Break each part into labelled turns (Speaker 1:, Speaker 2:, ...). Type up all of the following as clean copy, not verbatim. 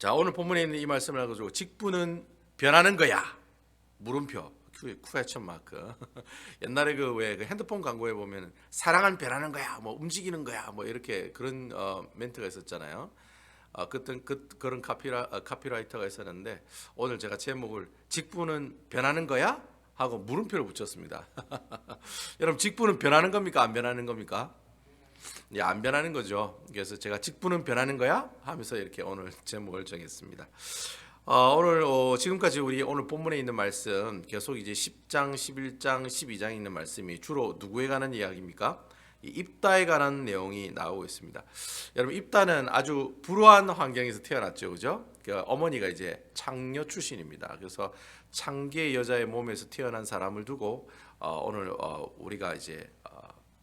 Speaker 1: 자, 오늘 본문에 있는 이 말씀을 가지고 직분은 변하는 거야. 물음표. 쿠에션 마크. 옛날에 그 왜 그 핸드폰 광고에 보면 사랑은 변하는 거야. 뭐 움직이는 거야. 뭐 이렇게 그런 멘트가 있었잖아요. 그때 그런 카피라이터가 있었는데 오늘 제가 제목을 직분은 변하는 거야? 하고 물음표를 붙였습니다. 여러분 직분은 변하는 겁니까? 안 변하는 겁니까? 예, 안 변하는 거죠. 그래서 제가 직분은 변하는 거야? 하면서 이렇게 오늘 제목을 정했습니다. 오늘 지금까지 우리 오늘 본문에 있는 말씀 계속 이제 10장, 11장, 12장에 있는 말씀이 주로 누구에 관한 이야기입니까? 이 입다에 관한 내용이 나오고 있습니다. 여러분 입다는 아주 불우한 환경에서 태어났죠, 그죠? 어머니가 이제 창녀 출신입니다. 그래서 창기의 여자의 몸에서 태어난 사람을 두고 오늘 우리가 이제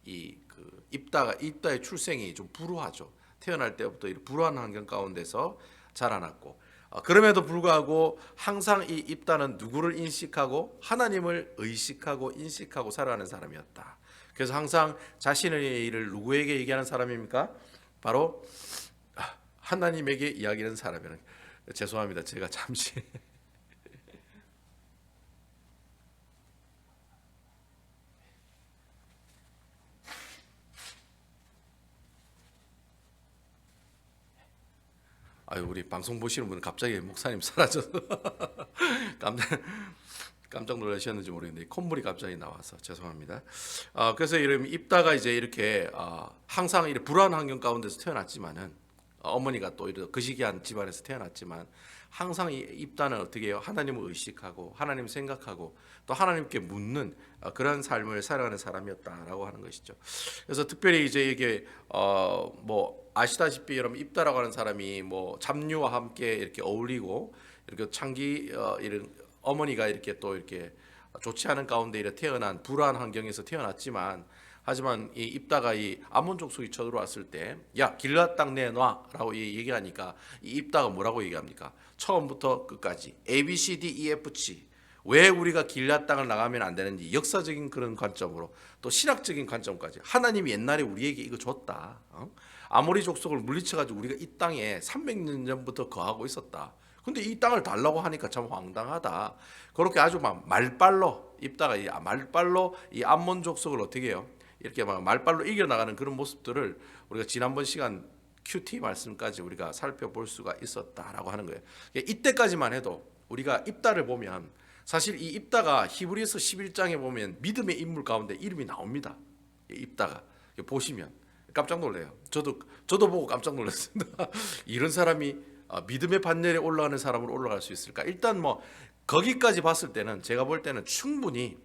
Speaker 1: 이그 입다의 출생이 좀 불우하죠. 태어날 때부터 이 불우한 환경 가운데서 자라났고 그럼에도 불구하고 항상 이 입다는 누구를 인식하고 하나님을 의식하고 인식하고 살아가는 사람이었다. 그래서 항상 자신의 일을 누구에게 얘기하는 사람입니까? 바로 하나님에게 이야기하는 사람이라는. 죄송합니다. 제가 잠시 아유 우리 방송 보시는 분은 갑자기 목사님 사라져서 깜짝 놀라셨는지 모르겠는데 콧물이 갑자기 나와서 죄송합니다. 그래서 이름 입다가 이제 이렇게 항상 이렇게 불안한 환경 가운데서 태어났지만은 어머니가 또 이렇게 거시기한 집안에서 태어났지만 항상 이 입다는 어떻게 해요? 하나님을 의식하고 하나님 생각하고 또 하나님께 묻는 그런 삶을 살아가는 사람이었다라고 하는 것이죠. 그래서 특별히 이제 이게 뭐 아시다시피 여러분 입다라고 하는 사람이 뭐 잡류와 함께 이렇게 어울리고 이렇게 창기 이런 어머니가 이렇게 또 이렇게 좋지 않은 가운데 이렇게 태어난 불안한 환경에서 태어났지만 하지만 이 입다가 이 아몬 족속이 쳐들어왔을 때 야 길앗 땅 내놔라고 얘기하니까 이 입다가 뭐라고 얘기합니까? 처음부터 끝까지 A B C D E F G 왜 우리가 길앗 땅을 나가면 안 되는지 역사적인 그런 관점으로 또 신학적인 관점까지 하나님이 옛날에 우리에게 이거 줬다. 아모리 족속을 물리쳐가지고 우리가 이 땅에 300년 전부터 거하고 있었다. 근데 이 땅을 달라고 하니까 참 황당하다. 그렇게 아주 막 말빨로 입다가 이 말빨로 이 암몬 족속을 어떻게 해요? 이렇게 막 말빨로 이겨나가는 그런 모습들을 우리가 지난번 시간 큐티 말씀까지 우리가 살펴볼 수가 있었다라고 하는 거예요. 이때까지만 해도 우리가 입다를 보면 사실 이 입다가 히브리서 11장에 보면 믿음의 인물 가운데 이름이 나옵니다. 입다가 보시면 깜짝 놀래요. 저도 보고 깜짝 놀랐습니다. 이런 사람이 믿음의 반열에 올라가는 사람으로 올라갈 수 있을까? 일단 뭐 거기까지 봤을 때는 제가 볼 때는 충분히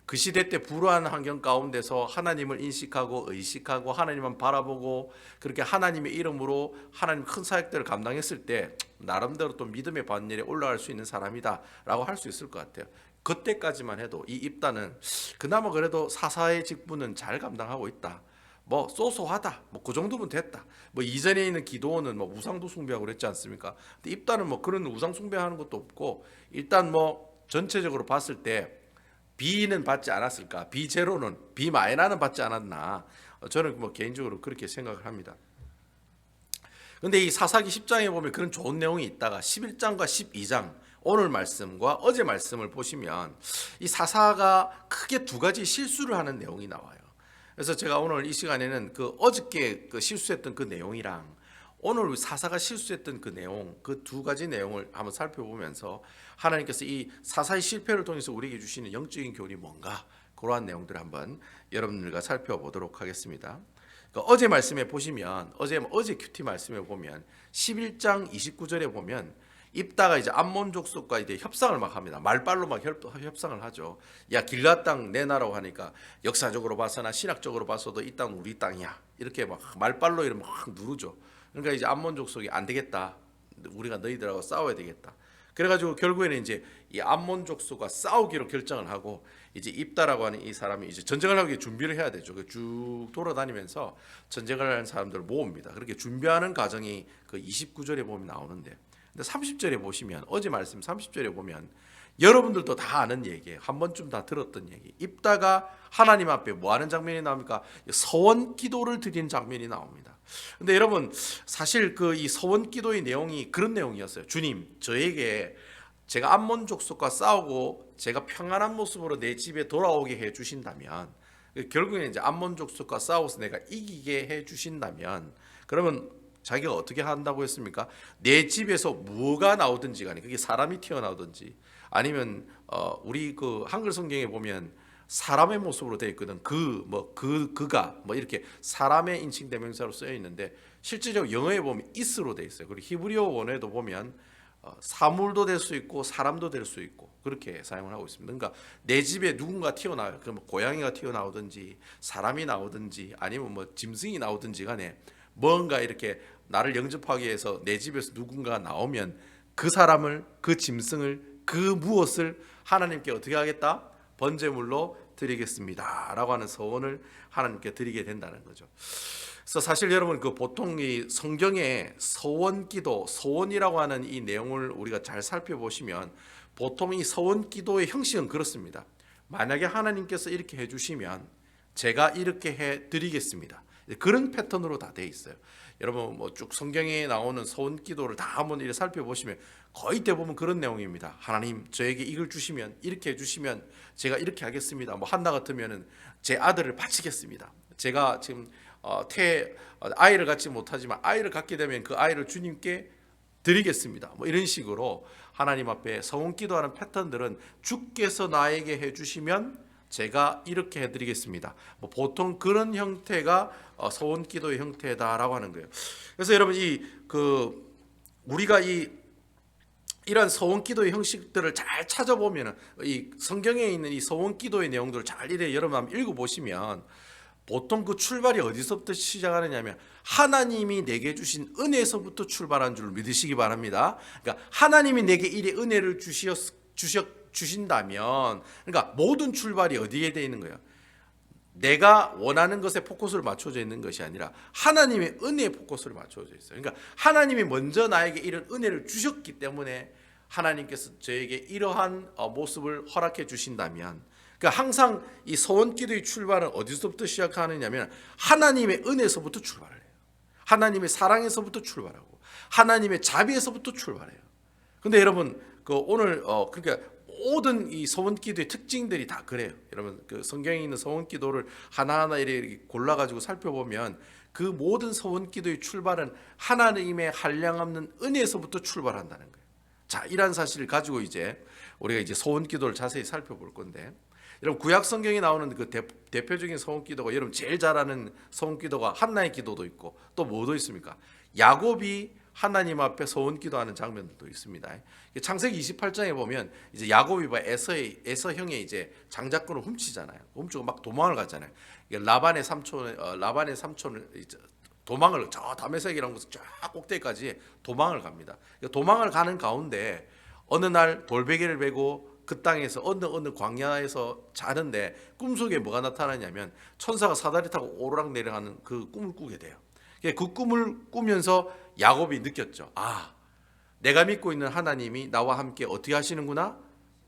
Speaker 1: 그 시대 때 불우한 환경 가운데서 하나님을 인식하고 의식하고 하나님만 바라보고 그렇게 하나님의 이름으로 하나님 큰 사역들을 감당했을 때 나름대로 또 믿음의 반열에 올라갈 수 있는 사람이다라고 할 수 있을 것 같아요. 그때까지만 해도 이 입다는 그나마 그래도 사사의 직분은 잘 감당하고 있다. 뭐 소소하다. 뭐 그 정도면 됐다. 뭐 이전에 있는 기도원은 뭐 우상도 숭배하고 그랬지 않습니까? 근데 입다는 뭐 그런 우상 숭배하는 것도 없고 일단 뭐 전체적으로 봤을 때 B는 받지 않았을까? B 제로는 B 마이너는 받지 않았나? 저는 뭐 개인적으로 그렇게 생각을 합니다. 근데 이 사사기 10장에 보면 그런 좋은 내용이 있다가 11장과 12장 오늘 말씀과 어제 말씀을 보시면 이 사사가 크게 두 가지 실수를 하는 내용이 나와요. 그래서 제가 오늘 이 시간에는 그 어저께 그 실수했던 그 내용이랑 오늘 사사가 실수했던 그 내용, 그 두 가지 내용을 한번 살펴보면서 하나님께서 이 사사의 실패를 통해서 우리에게 주시는 영적인 교훈이 뭔가 그러한 내용들을 한번 여러분들과 살펴보도록 하겠습니다. 어제 말씀에 보시면 어제 큐티 말씀에 보면 11장 29절에 보면 입다가 이제 암몬 족속과 이제 협상을 막 합니다. 말빨로 막 협상을 하죠. 야 길앗 땅 내놔라고 하니까 역사적으로 봐서나 신학적으로 봐서도 이 땅 우리 땅이야. 이렇게 막 말빨로 이렇게 막 누르죠. 그러니까 이제 암몬 족속이 안 되겠다. 우리가 너희들하고 싸워야 되겠다. 그래가지고 결국에는 이제 이 암몬 족속과 싸우기로 결정을 하고 이제 입다라고 하는 이 사람이 이제 전쟁을 하기 준비를 해야 되죠. 쭉 돌아다니면서 전쟁을 하는 사람들을 모읍니다. 그렇게 준비하는 과정이 그 29절에 보면 나오는데 근데 30절에 보시면 어제 말씀 30절에 보면 여러분들도 다 아는 얘기예요. 한 번쯤 다 들었던 얘기. 입다가 하나님 앞에 뭐 하는 장면이 나옵니까? 서원 기도를 드리는 장면이 나옵니다. 근데 여러분, 사실 그 이 서원 기도의 내용이 그런 내용이었어요. 주님, 저에게 제가 암몬 족속과 싸우고 제가 평안한 모습으로 내 집에 돌아오게 해 주신다면, 결국에 이제 암몬 족속과 싸워서 내가 이기게 해 주신다면, 그러면 자기가 어떻게 한다고 했습니까? 내 집에서 뭐가 나오든지 간에, 그게 사람이 튀어나오든지 아니면 우리 그 한글 성경에 보면 사람의 모습으로 되어 있거든. 그가 뭐 이렇게 사람의 인칭 대명사로 쓰여 있는데, 실제적으로 영어에 보면 is로 되어 있어요. 그리고 히브리어 원어에도 보면 사물도 될 수 있고 사람도 될 수 있고 그렇게 사용을 하고 있습니다. 그러니까 내 집에 누군가 튀어나와요. 그럼 고양이가 튀어나오든지 사람이 나오든지 아니면 뭐 짐승이 나오든지 간에 뭔가 이렇게 나를 영접하기 위해서 내 집에서 누군가 나오면 그 사람을, 그 짐승을, 그 무엇을 하나님께 어떻게 하겠다? 번제물로 드리겠습니다 라고 하는 서원을 하나님께 드리게 된다는 거죠. 그래서 사실 여러분, 그 보통 이 성경에 서원 기도, 서원이라고 하는 이 내용을 우리가 잘 살펴보시면 보통 이 서원 기도의 형식은 그렇습니다. 만약에 하나님께서 이렇게 해주시면 제가 이렇게 해드리겠습니다. 그런 패턴으로 다 돼 있어요. 여러분 뭐 쭉 성경에 나오는 서원 기도를 다 한번 이렇게 살펴보시면 거의 대부분 그런 내용입니다. 하나님, 저에게 이걸 주시면, 이렇게 해주시면 제가 이렇게 하겠습니다. 뭐 한나 같으면은 제 아들을 바치겠습니다. 제가 지금 아이를 갖지 못하지만 아이를 갖게 되면 그 아이를 주님께 드리겠습니다. 뭐 이런 식으로 하나님 앞에 서원 기도하는 패턴들은 주께서 나에게 해주시면 제가 이렇게 해드리겠습니다. 뭐 보통 그런 형태가 서원 기도의 형태다라고 하는 거예요. 그래서 여러분 우리가 이런 서원 기도의 형식들을 잘 찾아보면, 이 성경에 있는 이 서원 기도의 내용들을 잘 여러분 한번 읽어보시면 보통 그 출발이 어디서부터 시작하느냐면 하나님이 내게 주신 은혜에서부터 출발한 줄 믿으시기 바랍니다. 그러니까 하나님이 내게 이래 은혜를 주신다면, 그러니까 모든 출발이 어디에 되어 있는 거예요? 내가 원하는 것에 포커스를 맞춰져 있는 것이 아니라 하나님의 은혜에 포커스를 맞춰져 있어요. 그러니까 하나님이 먼저 나에게 이런 은혜를 주셨기 때문에 하나님께서 저에게 이러한 모습을 허락해 주신다면, 그러니까 항상 이 서원 기도의 출발은 어디서부터 시작하느냐면 하나님의 은혜에서부터 출발을 해요. 하나님의 사랑에서부터 출발하고 하나님의 자비에서부터 출발해요. 근데 여러분 오늘 그러니까 모든 이 서원 기도의 특징들이 다 그래요. 여러분 그 성경에 있는 서원 기도를 하나하나 이렇게 골라 가지고 살펴보면 그 모든 서원 기도의 출발은 하나님의 한량없는 은혜에서부터 출발한다는 거예요. 자, 이러한 사실을 가지고 이제 우리가 이제 서원 기도를 자세히 살펴볼 건데, 여러분 구약 성경에 나오는 그 대표적인 서원 기도가, 여러분 제일 잘 아는 서원 기도가 한나의 기도도 있고 또 뭐도 있습니까? 야곱이 하나님 앞에 서원 기도하는 장면들도 있습니다. 창세기 28장에 보면 이제 야곱이 에서 형의 이제 장자권을 훔치잖아요. 훔치고 막 도망을 가잖아요. 라반의 삼촌을 도망을 저 다메섹이라는 곳 쫙 꼭대기까지 도망을 갑니다. 도망을 가는 가운데 어느 날 돌베개를 베고 그 땅에서 어느 광야에서 자는데 꿈속에 뭐가 나타나냐면 천사가 사다리 타고 오르락 내려가는 그 꿈을 꾸게 돼요. 그 꿈을 꾸면서 야곱이 느꼈죠. 아, 내가 믿고 있는 하나님이 나와 함께 어떻게 하시는구나?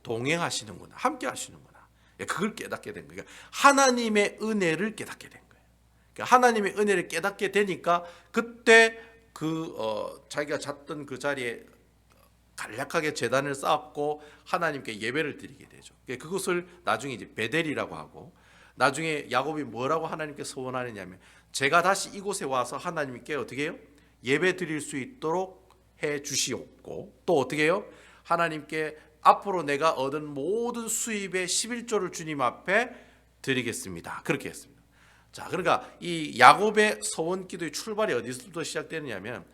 Speaker 1: 동행하시는구나. 함께 하시는구나. 그걸 깨닫게 된 거예요. 하나님의 은혜를 깨닫게 된 거예요. 하나님의 은혜를 깨닫게 되니까 그때 자기가 잤던 그 자리에 간략하게 제단을 쌓았고 하나님께 예배를 드리게 되죠. 그것을 나중에 이제 베델이라고 하고, 나중에 야곱이 뭐라고 하나님께 소원하느냐면 제가 다시 이곳에 와서 하나님께 어떻게 해요? 예배 드릴 수 있도록 해 주시옵고, 또 어떻게 해요? 하나님께 앞으로 내가 얻은 모든 수입의 11조를 주님 앞에 드리겠습니다. 그렇게 했습니다. 자, 그러니까 이 야곱의 서원 기도의 출발이 어디서부터 시작되느냐면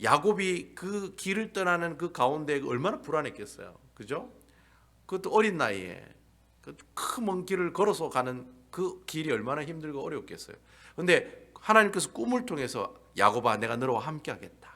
Speaker 1: 야곱이 그 길을 떠나는 그 가운데 얼마나 불안했겠어요. 그죠? 그것도 어린 나이에 그 큰 먼 길을 걸어서 가는 그 길이 얼마나 힘들고 어렵겠어요. 근데 하나님께서 꿈을 통해서 야곱아, 내가 너와 함께 하겠다.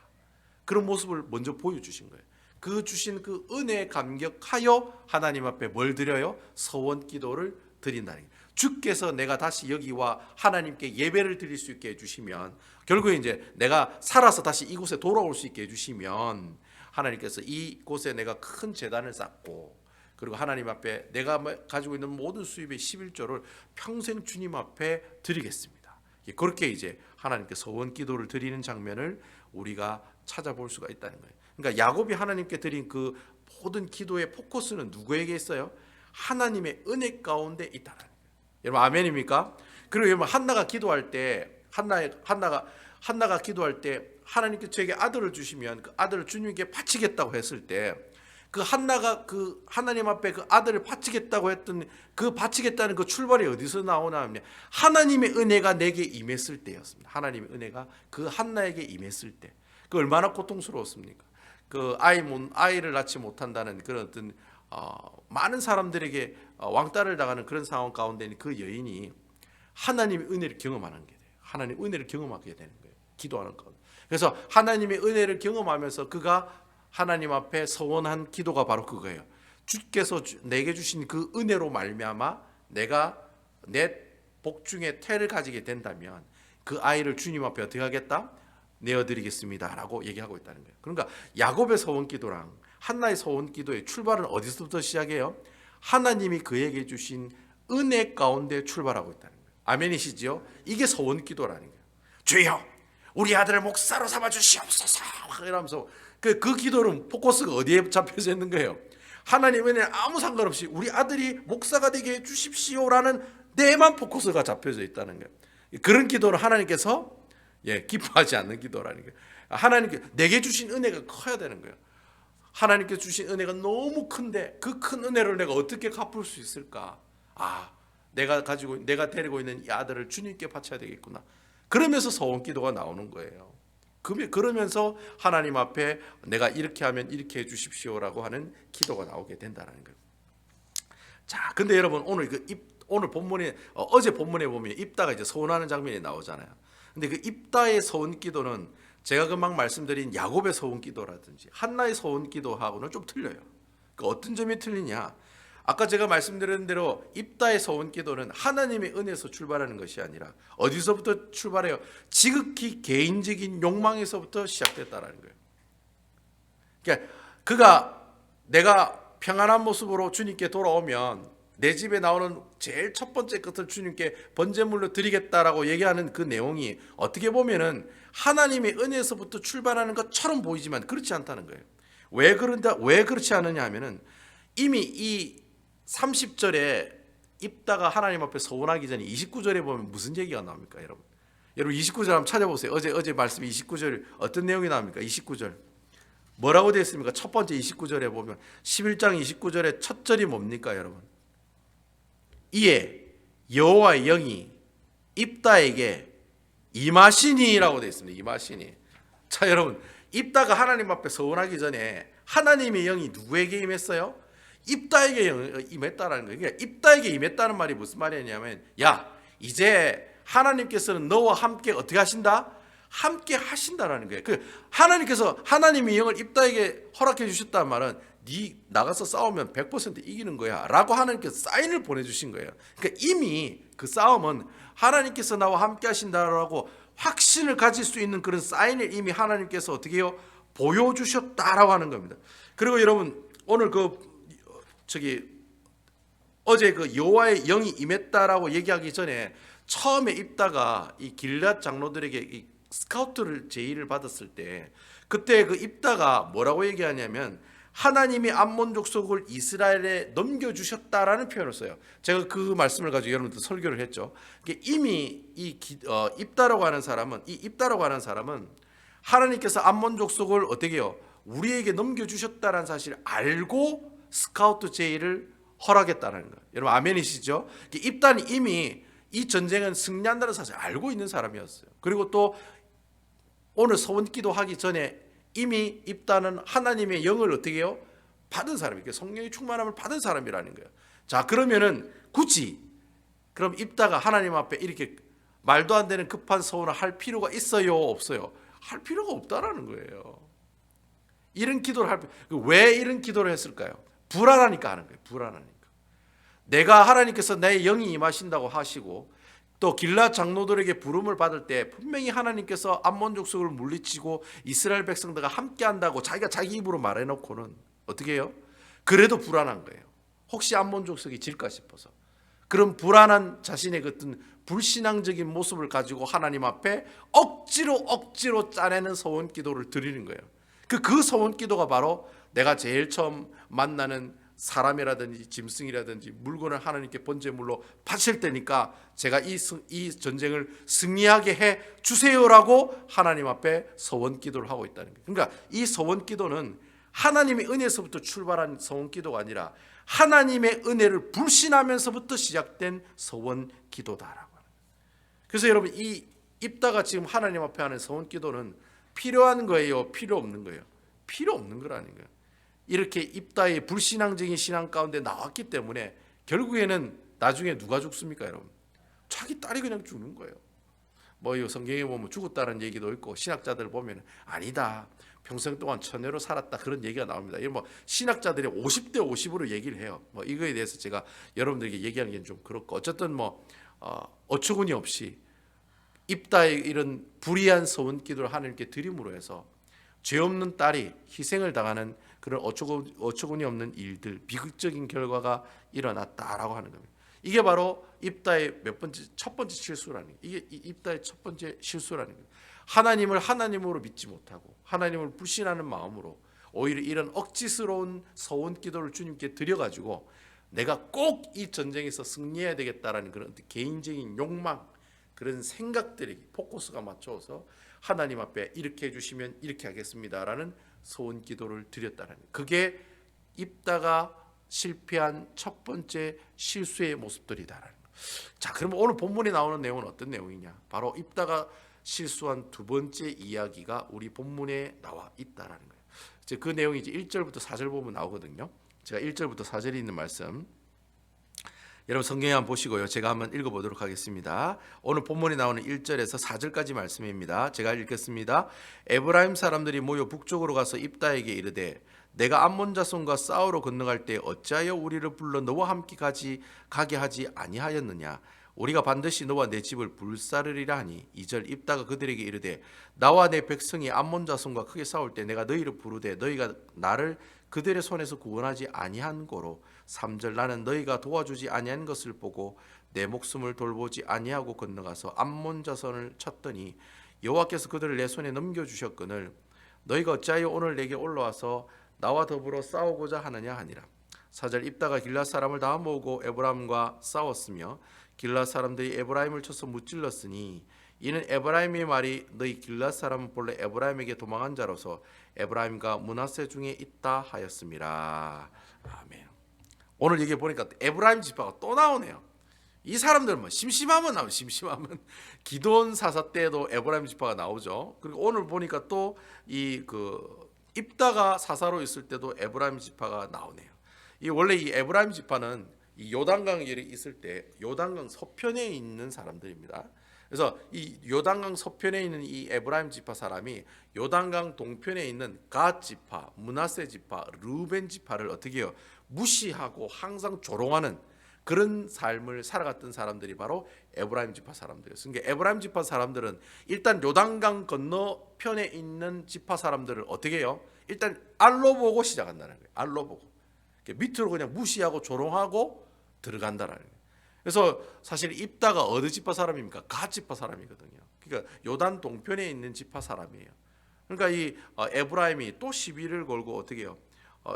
Speaker 1: 그런 모습을 먼저 보여주신 거예요. 그 주신 그 은혜에 감격하여 하나님 앞에 뭘 드려요? 서원 기도를 드린다는 거예요. 주께서 내가 다시 여기와 하나님께 예배를 드릴 수 있게 해주시면, 결국에 이제 내가 살아서 다시 이곳에 돌아올 수 있게 해주시면 하나님께서 이곳에 내가 큰 제단을 쌓고 그리고 하나님 앞에 내가 가지고 있는 모든 수입의 11조를 평생 주님 앞에 드리겠습니다. 그렇게 이제 하나님께 서원 기도를 드리는 장면을 우리가 찾아볼 수가 있다는 거예요. 그러니까 야곱이 하나님께 드린 그 모든 기도의 포커스는 누구에게 있어요? 하나님의 은혜 가운데 있다는 거예요. 여러분 아멘입니까? 그리고 여러분 한나가 기도할 때 한나가 기도할 때 하나님께 저에게 아들을 주시면 그 아들을 주님께 바치겠다고 했을 때 그 한나가 그 하나님 앞에 그 아들을 바치겠다고 했던 그 바치겠다는 그 출발이 어디서 나오나 하면 하나님의 은혜가 내게 임했을 때였습니다. 하나님의 은혜가 그 한나에게 임했을 때, 그 얼마나 고통스러웠습니까? 그 아이를 낳지 못한다는 그런 어떤 많은 사람들에게 왕따를 당하는 그런 상황 가운데 있는 그 여인이 하나님의 은혜를 경험하는 게 돼요. 하나님의 은혜를 경험하게 되는 거예요. 기도하는 가운데. 그래서 하나님의 은혜를 경험하면서 그가 하나님 앞에 서원한 기도가 바로 그거예요. 주께서 내게 주신 그 은혜로 말미암아 내가 내 복중에 태를 가지게 된다면 그 아이를 주님 앞에 어떻게 하겠다? 내어드리겠습니다 라고 얘기하고 있다는 거예요. 그러니까 야곱의 서원 기도랑 한나의 서원 기도의 출발은 어디서부터 시작해요? 하나님이 그에게 주신 은혜 가운데 출발하고 있다는 거예요. 아멘이시죠? 이게 서원 기도라는 거예요. 주여 우리 아들을 목사로 삼아 주시옵소서 이러면서 그 기도는 포커스가 어디에 잡혀져 있는 거예요? 하나님 은혜는 아무 상관없이 우리 아들이 목사가 되게 해주십시오라는 데만 포커스가 잡혀져 있다는 거예요. 그런 기도는 하나님께서 기뻐하지 않는 기도라는 거예요. 하나님께 내게 주신 은혜가 커야 되는 거예요. 하나님께 주신 은혜가 너무 큰데 그 큰 은혜를 내가 어떻게 갚을 수 있을까? 내가 데리고 있는 이 아들을 주님께 바쳐야 되겠구나. 그러면서 서원 기도가 나오는 거예요. 그러면서 하나님 앞에 내가 이렇게 하면 이렇게 해주십시오라고 하는 기도가 나오게 된다는 거예요. 자, 근데 여러분 오늘 본문에 어제 본문에 보면 입다가 이제 서원하는 장면이 나오잖아요. 근데 그 입다의 서원 기도는 제가 금방 말씀드린 야곱의 서원 기도라든지 한나의 서원 기도하고는 좀 틀려요. 그 어떤 점이 틀리냐? 아까 제가 말씀드린 대로 입다의 서원 기도는 하나님의 은혜에서 출발하는 것이 아니라 어디서부터 출발해요? 지극히 개인적인 욕망에서부터 시작됐다라는 거예요. 그러니까 내가 평안한 모습으로 주님께 돌아오면 내 집에 나오는 제일 첫 번째 것을 주님께 번제물로 드리겠다라고 얘기하는 그 내용이 어떻게 보면은 하나님의 은혜에서부터 출발하는 것처럼 보이지만 그렇지 않다는 거예요. 왜 그렇지 않느냐 하면은 이미 이 30절에 입다가 하나님 앞에 서원하기 전에 29절에 보면 무슨 얘기가 나옵니까, 여러분? 여러분 29절 한번 찾아보세요. 어제 말씀 29절 어떤 내용이 나옵니까? 29절 뭐라고 되어 있습니까? 첫 번째 29절에 보면 11장 29절의 첫 절이 뭡니까, 여러분? 이에 여호와의 영이 입다에게 임하시니라고 되어 있습니다. 임하시니. 자, 여러분 입다가 하나님 앞에 서원하기 전에 하나님의 영이 누구에게 임했어요? 입다에게 임했다라는 거예요. 그러니까 입다에게 임했다는 말이 무슨 말이냐면, 야, 이제 하나님께서는 너와 함께 어떻게 하신다? 함께 하신다라는 거예요. 하나님께서 하나님의 영을 입다에게 허락해 주셨다는 말은 네 나가서 싸우면 100% 이기는 거야 라고 하나님께서 사인을 보내주신 거예요. 그러니까 이미 그 싸움은 하나님께서 나와 함께 하신다라고 확신을 가질 수 있는 그런 사인을 이미 하나님께서 어떻게 해요? 보여주셨다라고 하는 겁니다. 그리고 여러분 오늘 어제 그 여호와의 영이 임했다라고 얘기하기 전에 처음에 입다가 이 길앗 장로들에게 이 스카우트를 제의를 받았을 때 그때 그 입다가 뭐라고 얘기하냐면 하나님이 암몬 족속을 이스라엘에 넘겨주셨다라는 표현을 써요. 제가 그 말씀을 가지고 여러분들 설교를 했죠. 이미 입다라고 하는 사람은 하나님께서 암몬 족속을 어떻게 해요? 우리에게 넘겨주셨다라는 사실을 알고 스카우트 제의를 허락했다는 거예요. 여러분 아멘이시죠? 입다는 이미 이 전쟁은 승리한다는 사실을 알고 있는 사람이었어요. 그리고 또 오늘 서원 기도하기 전에 이미 입다는 하나님의 영을 어떻게 해요? 받은 사람이에요. 성령의 충만함을 받은 사람이라는 거예요. 자, 그러면은 그럼 입다가 하나님 앞에 이렇게 말도 안 되는 급한 서원을 할 필요가 있어요? 없어요? 할 필요가 없다라는 거예요. 이런 기도를 왜 이런 기도를 했을까요? 불안하니까 하는 거예요. 불안하니까. 내가 하나님께서 내 영이 임하신다고 하시고 또 길앗 장로들에게 부름을 받을 때 분명히 하나님께서 암몬 족속을 물리치고 이스라엘 백성들과 함께 한다고 자기가 자기 입으로 말해놓고는 어떻게 해요? 그래도 불안한 거예요. 혹시 암몬 족속이 질까 싶어서. 그런 불안한 자신의 어떤 불신앙적인 모습을 가지고 하나님 앞에 억지로 짜내는 소원 기도를 드리는 거예요. 그 소원 기도가 바로 내가 제일 처음 만나는 사람이라든지 짐승이라든지 물건을 하나님께 번제물로 바칠 때니까 제가 이 전쟁을 승리하게 해 주세요라고 하나님 앞에 소원 기도를 하고 있다는 거예요. 그러니까 이 소원 기도는 하나님의 은혜에서부터 출발한 소원 기도가 아니라 하나님의 은혜를 불신하면서부터 시작된 소원 기도다라고 하는 거예요. 그래서 여러분, 이 입다가 지금 하나님 앞에 하는 소원 기도는 필요한 거예요, 필요 없는 거예요? 필요 없는 거라는 거예요. 이렇게 입다의 불신앙적인 신앙 가운데 나왔기 때문에 결국에는 나중에 누가 죽습니까, 여러분? 자기 딸이 그냥 죽는 거예요. 뭐 이 성경에 보면 죽었다는 얘기도 있고, 신학자들 보면 아니다, 평생 동안 처녀로 살았다, 그런 얘기가 나옵니다. 이 뭐 신학자들이 50대 50으로 얘기를 해요. 뭐 이거에 대해서 제가 여러분들에게 얘기하는 게 좀 그렇고, 어쨌든 뭐 어처구니 없이 입다의 이런 불의한 소원 기도를 하나님께 드림으로 해서 죄 없는 딸이 희생을 당하는 그런 어처구니 없는 일들, 비극적인 결과가 일어났다라고 하는 겁니다. 이게 바로 입다의 첫 번째 실수라는 거예요. 이게 입다의 첫 번째 실수라는 거예요. 하나님을 하나님으로 믿지 못하고 하나님을 불신하는 마음으로 오히려 이런 억지스러운 소원 기도를 주님께 드려가지고 내가 꼭 이 전쟁에서 승리해야 되겠다라는 그런 개인적인 욕망, 그런 생각들이 포커스가 맞춰서 하나님 앞에 이렇게 해주시면 이렇게 하겠습니다라는 소원 기도를 드렸다는 거예요. 그게 입다가 실패한 첫 번째 실수의 모습들이다라는 거예요. 자, 그럼 오늘 본문에 나오는 내용은 어떤 내용이냐? 바로 입다가 실수한 두 번째 이야기가 우리 본문에 나와 있다라는 거예요. 이제 그 내용이 이제 1절부터 4절 보면 나오거든요. 제가 1절부터 4절에 있는 말씀 여러분 성경에 한번 보시고요. 제가 한번 읽어보도록 하겠습니다. 오늘 본문에 나오는 1절에서 4절까지 말씀입니다. 제가 읽겠습니다. 에브라임 사람들이 모여 북쪽으로 가서 입다에게 이르되 내가 암몬 자손과 싸우러 건너갈 때 어찌하여 우리를 불러 너와 함께 가게 하지 아니하였느냐? 우리가 반드시 너와 내 집을 불사르리라 하니 2절 입다가 그들에게 이르되 나와 내 백성이 암몬 자손과 크게 싸울 때 내가 너희를 부르되 너희가 나를 그들의 손에서 구원하지 아니한 고로 3절 나는 너희가 도와주지 아니한 것을 보고 내 목숨을 돌보지 아니하고 건너가서 암몬 자손을 쳤더니 여호와께서 그들을 내 손에 넘겨주셨거늘 너희가 어찌하여 오늘 내게 올라와서 나와 더불어 싸우고자 하느냐 하니라. 4절 입다가 길앗 사람을 다 모으고 에브라임과 싸웠으며 길앗 사람들이 에브라임을 쳐서 무찔렀으니 이는 에브라임의 말이 너희 길앗 사람은 본래 에브라임에게 도망한 자로서 에브라임과 므낫세 중에 있다 하였습니다. 아멘. 오늘 여기 보니까 에브라임 지파가 또 나오네요. 이 사람들 뭐 심심하면 나오죠. 심심하면 기드온 사사 때도 에브라임 지파가 나오죠. 그리고 오늘 보니까 또 이 입다가 사사로 있을 때도 에브라임 지파가 나오네요. 원래 이 에브라임 지파는 이 요단강에 있을 때 요단강 서편에 있는 사람들입니다. 그래서 이 요단강 서편에 있는 이 에브라임 지파 사람이 요단강 동편에 있는 갓 지파, 므낫세 지파, 르벤 지파를 어떻게 해요? 무시하고 항상 조롱하는 그런 삶을 살아갔던 사람들이 바로 에브라임 지파 사람들이었어요. 그러니까 에브라임 지파 사람들은 일단 요단강 건너편에 있는 지파 사람들을 어떻게 해요? 일단 알로 보고 시작한다는 거예요. 알로 보고. 밑으로 그냥 무시하고 조롱하고 들어간다라는 거예요. 그래서 사실 입다가 어느 지파 사람입니까? 갓 지파 사람이거든요. 그러니까 요단 동편에 있는 지파 사람이에요. 그러니까 이 에브라임이 또 시비를 걸고 어떻게 해요?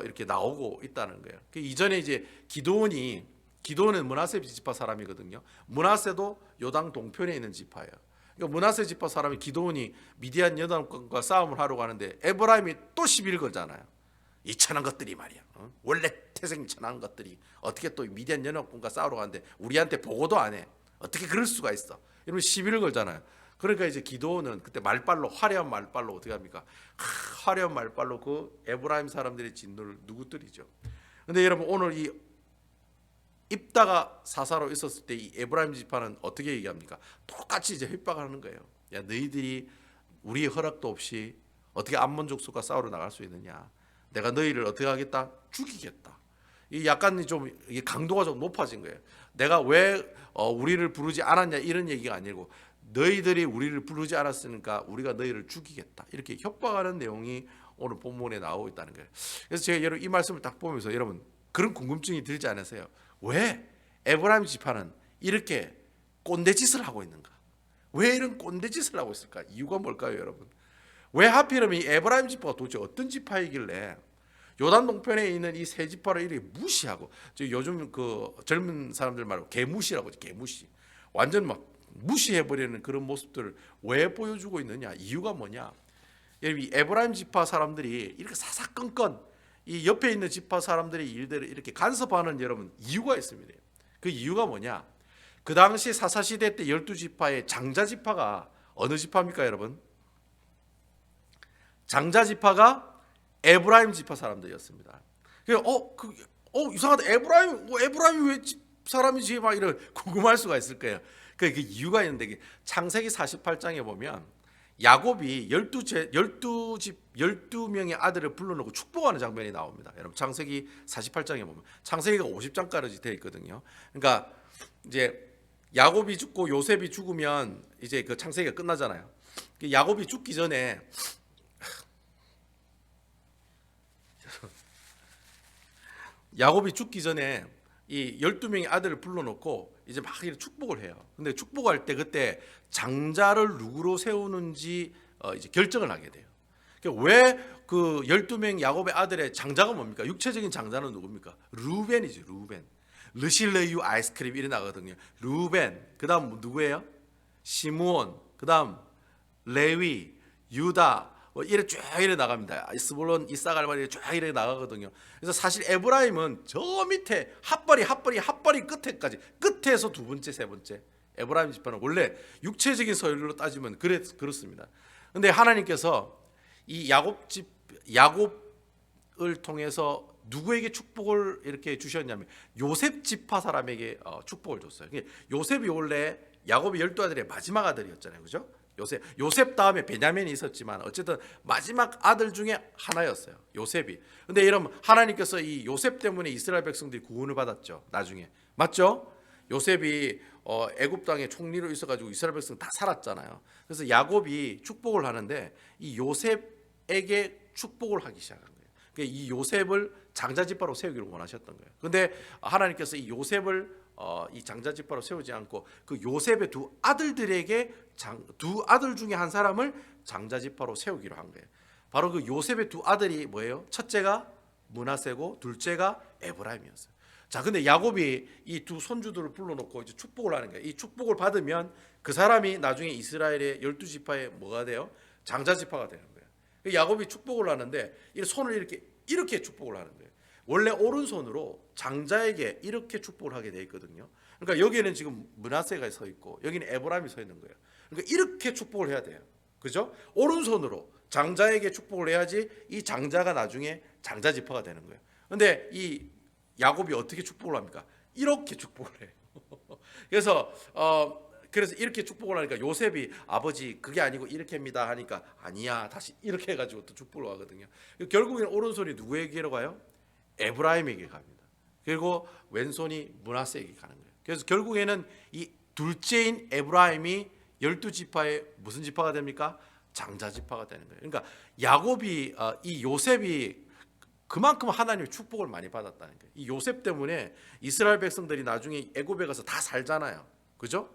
Speaker 1: 이렇게 나오고 있다는 거예요. 그 이전에 이제 기드온은 므낫세 지파 사람이거든요. 므낫세도 요단 동편에 있는 지파예요. 그러니까 므낫세 지파 사람이 기드온이 미디안 연합군과 싸움을 하러 가는데 에브라임이 또 시비를 걸잖아요. 이 천한 것들이 말이야. 원래 태생 천한 것들이 어떻게 또 미디안 연합군과 싸우러 가는데 우리한테 보고도 안 해. 어떻게 그럴 수가 있어? 이러면 시비를 걸잖아요. 그러니까 이제 기드온은 그때 말빨로 화려한 말빨로 어떻게 합니까? 화려한 말빨로 그 에브라임 사람들의 진노를 누구들이죠. 근데 여러분 오늘 이 입다가 사사로 있었을 때 이 에브라임 지파는 어떻게 얘기합니까? 똑같이 이제 협박하는 거예요. 야 너희들이 우리의 허락도 없이 어떻게 암몬 족속과 싸우러 나갈 수 있느냐? 내가 너희를 어떻게 하겠다? 죽이겠다. 이 약간 좀 강도가 좀 높아진 거예요. 내가 왜 우리를 부르지 않았냐 이런 얘기가 아니고 너희들이 우리를 부르지 않았으니까 우리가 너희를 죽이겠다. 이렇게 협박하는 내용이 오늘 본문에 나오고 있다는 거예요. 그래서 제가 여러분 이 말씀을 딱 보면서 여러분 그런 궁금증이 들지 않으세요? 왜 에브라임 지파는 이렇게 꼰대짓을 하고 있는가? 왜 이런 꼰대짓을 하고 있을까? 이유가 뭘까요, 여러분? 왜 하필이면 이 에브라임 지파가 도대체 어떤 지파이길래 요단 동편에 있는 이 세 지파를 이렇게 무시하고, 요즘 그 젊은 사람들 말로 개무시라고 하죠. 개무시. 완전 막 무시해버리는 그런 모습들을 왜 보여주고 있느냐? 이유가 뭐냐? 이 에브라임 지파 사람들이 이렇게 사사건건 이 옆에 있는 지파 사람들의 일들을 이렇게 간섭하는 여러분 이유가 있습니다. 그 이유가 뭐냐? 그 당시 사사시대 때 12지파의 장자지파가 어느 지파입니까, 여러분? 장자지파가 에브라임 지파 사람들이었습니다. 이상하다. 에브라임이 왜 사람이지? 막 이런 궁금할 수가 있을 거예요. 그 이유가 있는데, 창세기 48장에 보면 야곱이 12명의 아들을 불러놓고 축복하는 장면이 나옵니다. 여러분 창세기 48장에 보면, 창세기가 50장까지 되어 있거든요. 그러니까 이제 야곱이 죽고 요셉이 죽으면 이제 그 창세기가 끝나잖아요. 야곱이 죽기 전에 이 12명의 아들을 불러놓고 이제 막 이렇게 축복을 해요. 근데 축복할 때 그때 장자를 누구로 세우는지 이제 결정을 하게 돼요. 왜 그 12명 야곱의 아들의 장자가 뭡니까? 육체적인 장자는 누굽니까? 루벤이죠. 루벤. 르실레유 아이스크림 이래 나거든요. 루벤. 그다음 누구예요? 시므온. 그다음 레위, 유다. 이래 쭉 이래 나갑니다. 스불론, 이사갈 말이 쭉 이래 나가거든요. 그래서 사실 에브라임은 저 밑에 핫바리 끝에까지, 끝에서 두 번째, 세 번째. 에브라임 지파는 원래 육체적인 서열로 따지면 그렇습니다. 근데 하나님께서 이 야곱을 통해서 누구에게 축복을 이렇게 주셨냐면 요셉 지파 사람에게 축복을 줬어요. 요셉이 원래 야곱의 12아들의 마지막 아들이었잖아요. 그죠? 요셉 다음에 베냐민이 있었지만 어쨌든 마지막 아들 중에 하나였어요. 요셉이. 근데 여러분 하나님께서 이 요셉 때문에 이스라엘 백성들이 구원을 받았죠. 나중에. 맞죠? 요셉이 애굽 땅에 총리로 있어가지고 이스라엘 백성 다 살았잖아요. 그래서 야곱이 축복을 하는데 이 요셉에게 축복을 하기 시작한 거예요. 그러니까 이 요셉을 장자지파로 세우기를 원하셨던 거예요. 근데 하나님께서 이 요셉을 이 장자지파로 세우지 않고 그 요셉의 두 아들들에게 두 아들 중에 한 사람을 장자지파로 세우기로 한 거예요. 바로 그 요셉의 두 아들이 뭐예요? 첫째가 므낫세고 둘째가 에브라임이었어요. 자, 근데 야곱이 이 두 손주들을 불러놓고 이제 축복을 하는 거예요. 이 축복을 받으면 그 사람이 나중에 이스라엘의 12지파의 뭐가 돼요? 장자지파가 되는 거예요. 야곱이 축복을 하는데 이 손을 이렇게 축복을 하는 거예요. 원래 오른손으로 장자에게 이렇게 축복을 하게 돼 있거든요. 그러니까 여기에는 지금 므낫세가 서 있고 여기는 에브라임이 서 있는 거예요. 그러니까 이렇게 축복을 해야 돼요. 그죠? 오른손으로 장자에게 축복을 해야지 이 장자가 나중에 장자지파가 되는 거예요. 근데 이 야곱이 어떻게 축복을 합니까? 이렇게 축복을 해요. 그래서 이렇게 축복을 하니까 요셉이 아버지 그게 아니고 이렇게입니다 하니까 아니야 다시 이렇게 해가지고 또 축복을 하거든요. 결국에는 오른손이 누구에게로 가요? 에브라임에게 갑니다. 그리고 왼손이 므낫세에게 가는 거예요. 그래서 결국에는 이 둘째인 에브라임이 12지파의 무슨 지파가 됩니까? 장자지파가 되는 거예요. 그러니까 야곱이 이 요셉이 그만큼 하나님의 축복을 많이 받았다는 거예요. 이 요셉 때문에 이스라엘 백성들이 나중에 애굽에 가서 다 살잖아요. 그죠?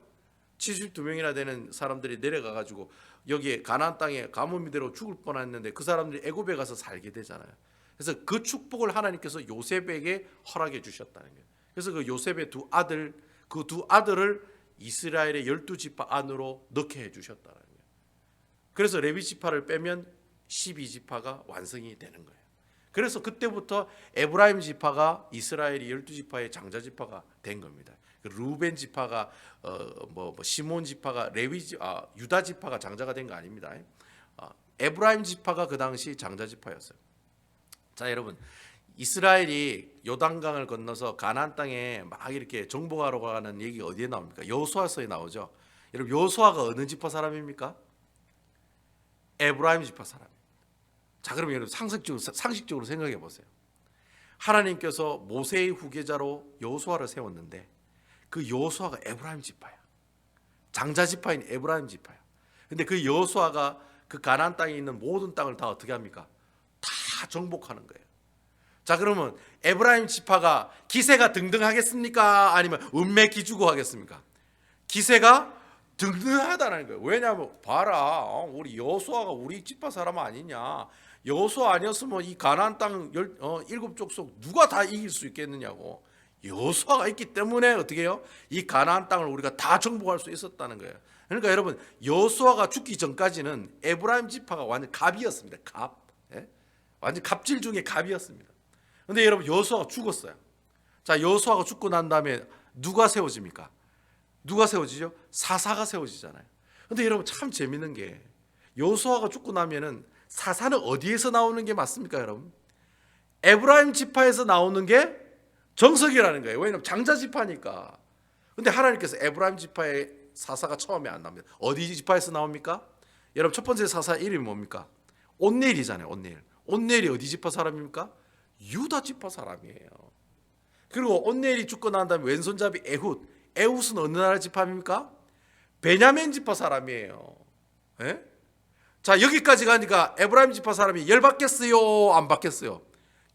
Speaker 1: 72명이나 되는 사람들이 내려가 가지고 여기에 가나안 땅에 가뭄이대로 죽을 뻔했는데 그 사람들이 애굽에 가서 살게 되잖아요. 그래서 그 축복을 하나님께서 요셉에게 허락해 주셨다는 거예요. 그래서 그 요셉의 두 아들을 이스라엘의 12지파 안으로 넣게 해 주셨다는 거예요. 그래서 레위 지파를 빼면 12지파가 완성이 되는 거예요. 그래서 그때부터 에브라임 지파가 이스라엘이 12지파의 장자 지파가 된 겁니다. 루벤 지파가 시몬 지파가 유다 지파가 장자가 된 거 아닙니다. 에브라임 지파가 그 당시 장자 지파였어요. 자, 여러분 이스라엘이 요단강을 건너서 가나안 땅에 막 이렇게 정복하러 가는 얘기가 어디에 나옵니까? 여호수아서에 나오죠. 여러분 여호수아가 어느 지파 사람입니까? 에브라임 지파 사람. 자, 그러면 여러분 상식적으로 생각해 보세요. 하나님께서 모세의 후계자로 여호수아를 세웠는데 그 여호수아가 에브라임 지파야. 장자 지파인 에브라임 지파야. 근데 그 여호수아가 그 가나안 땅에 있는 모든 땅을 다 어떻게 합니까? 다 정복하는 거예요. 자, 그러면 에브라임 지파가 기세가 등등하겠습니까? 아니면 은매 기주고 하겠습니까? 기세가 등등하다는 거예요. 왜냐하면 봐라, 우리 여호수아가 우리 지파 사람 아니냐? 여호수아 아니었으면 이 가나안 땅 7족속 누가 다 이길 수 있겠느냐고. 여호수아가 있기 때문에 어떻게 해요? 이 가나안 땅을 우리가 다 정복할 수 있었다는 거예요. 그러니까 여러분, 여호수아가 죽기 전까지는 에브라임 지파가 완전 갑이었습니다. 갑. 예? 완전 갑질 중에 갑이었습니다. 근데 여러분, 여호수아가 죽었어요. 자, 여호수아가 죽고 난 다음에 누가 세워집니까? 누가 세워지죠? 사사가 세워지잖아요. 근데 여러분, 참 재밌는 게 여호수아가 죽고 나면은 사사는 어디에서 나오는 게 맞습니까, 여러분? 에브라임 지파에서 나오는 게 정석이라는 거예요. 왜냐하면 장자 지파니까. 근데 하나님께서 에브라임 지파의 사사가 처음에 안 나옵니다. 어디 지파에서 나옵니까? 여러분, 첫 번째 사사 이름이 뭡니까? 온넬이잖아요. 온넬. 온넬이 어디 지파 사람입니까? 유다 지파 사람이에요. 그리고 온넬이 죽고 난 다음에 왼손잡이 에훗. 에훗은 어느 나라 지파입니까? 베냐민 지파 사람이에요. 예? 자, 여기까지 가니까 에브라임 지파 사람이 열 받겠어요? 안 받겠어요?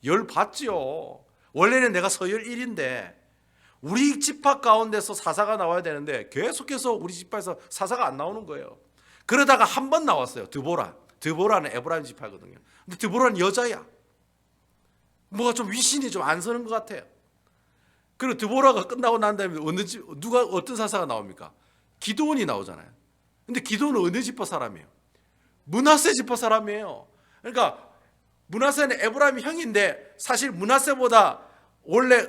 Speaker 1: 열 받지요. 원래는 내가 서열 1인데 우리 지파 가운데서 사사가 나와야 되는데 계속해서 우리 지파에서 사사가 안 나오는 거예요. 그러다가 한 번 나왔어요. 드보라. 드보라는 에브라임 지파거든요. 근데 드보라는 여자야. 뭐가 좀 위신이 좀 안 서는 것 같아요. 그리고 드보라가 끝나고 난 다음에 어떤 사사가 나옵니까? 기드온이 나오잖아요. 근데 기드온은 어느 지파 사람이에요? 므낫세 지파 사람이에요. 그러니까 므낫세는 에브라임 형인데 사실 므낫세보다 원래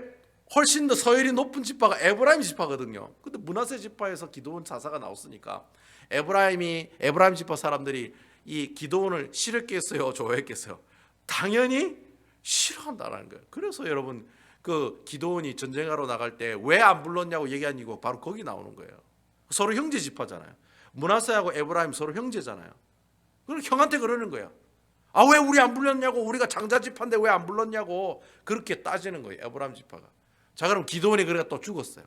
Speaker 1: 훨씬 더 서열이 높은 지파가 에브라임 지파거든요. 근데 므낫세 지파에서 기드온 사사가 나왔으니까 에브라임 지파 사람들이 이 기드온을 싫었겠어요, 좋아했겠어요? 당연히 싫어한다는 거예요. 그래서 여러분, 그 기드온이 전쟁하러 나갈 때 왜 안 불렀냐고 얘기한 이유가 바로 거기 나오는 거예요. 서로 형제 지파잖아요. 므낫세하고 에브라임 서로 형제잖아요. 그럼 형한테 그러는 거예요. 아, 왜 우리 안 불렀냐고, 우리가 장자 지파인데 왜 안 불렀냐고 그렇게 따지는 거예요, 에브라임 지파가. 자, 그럼 기드온이 그래가 또 죽었어요.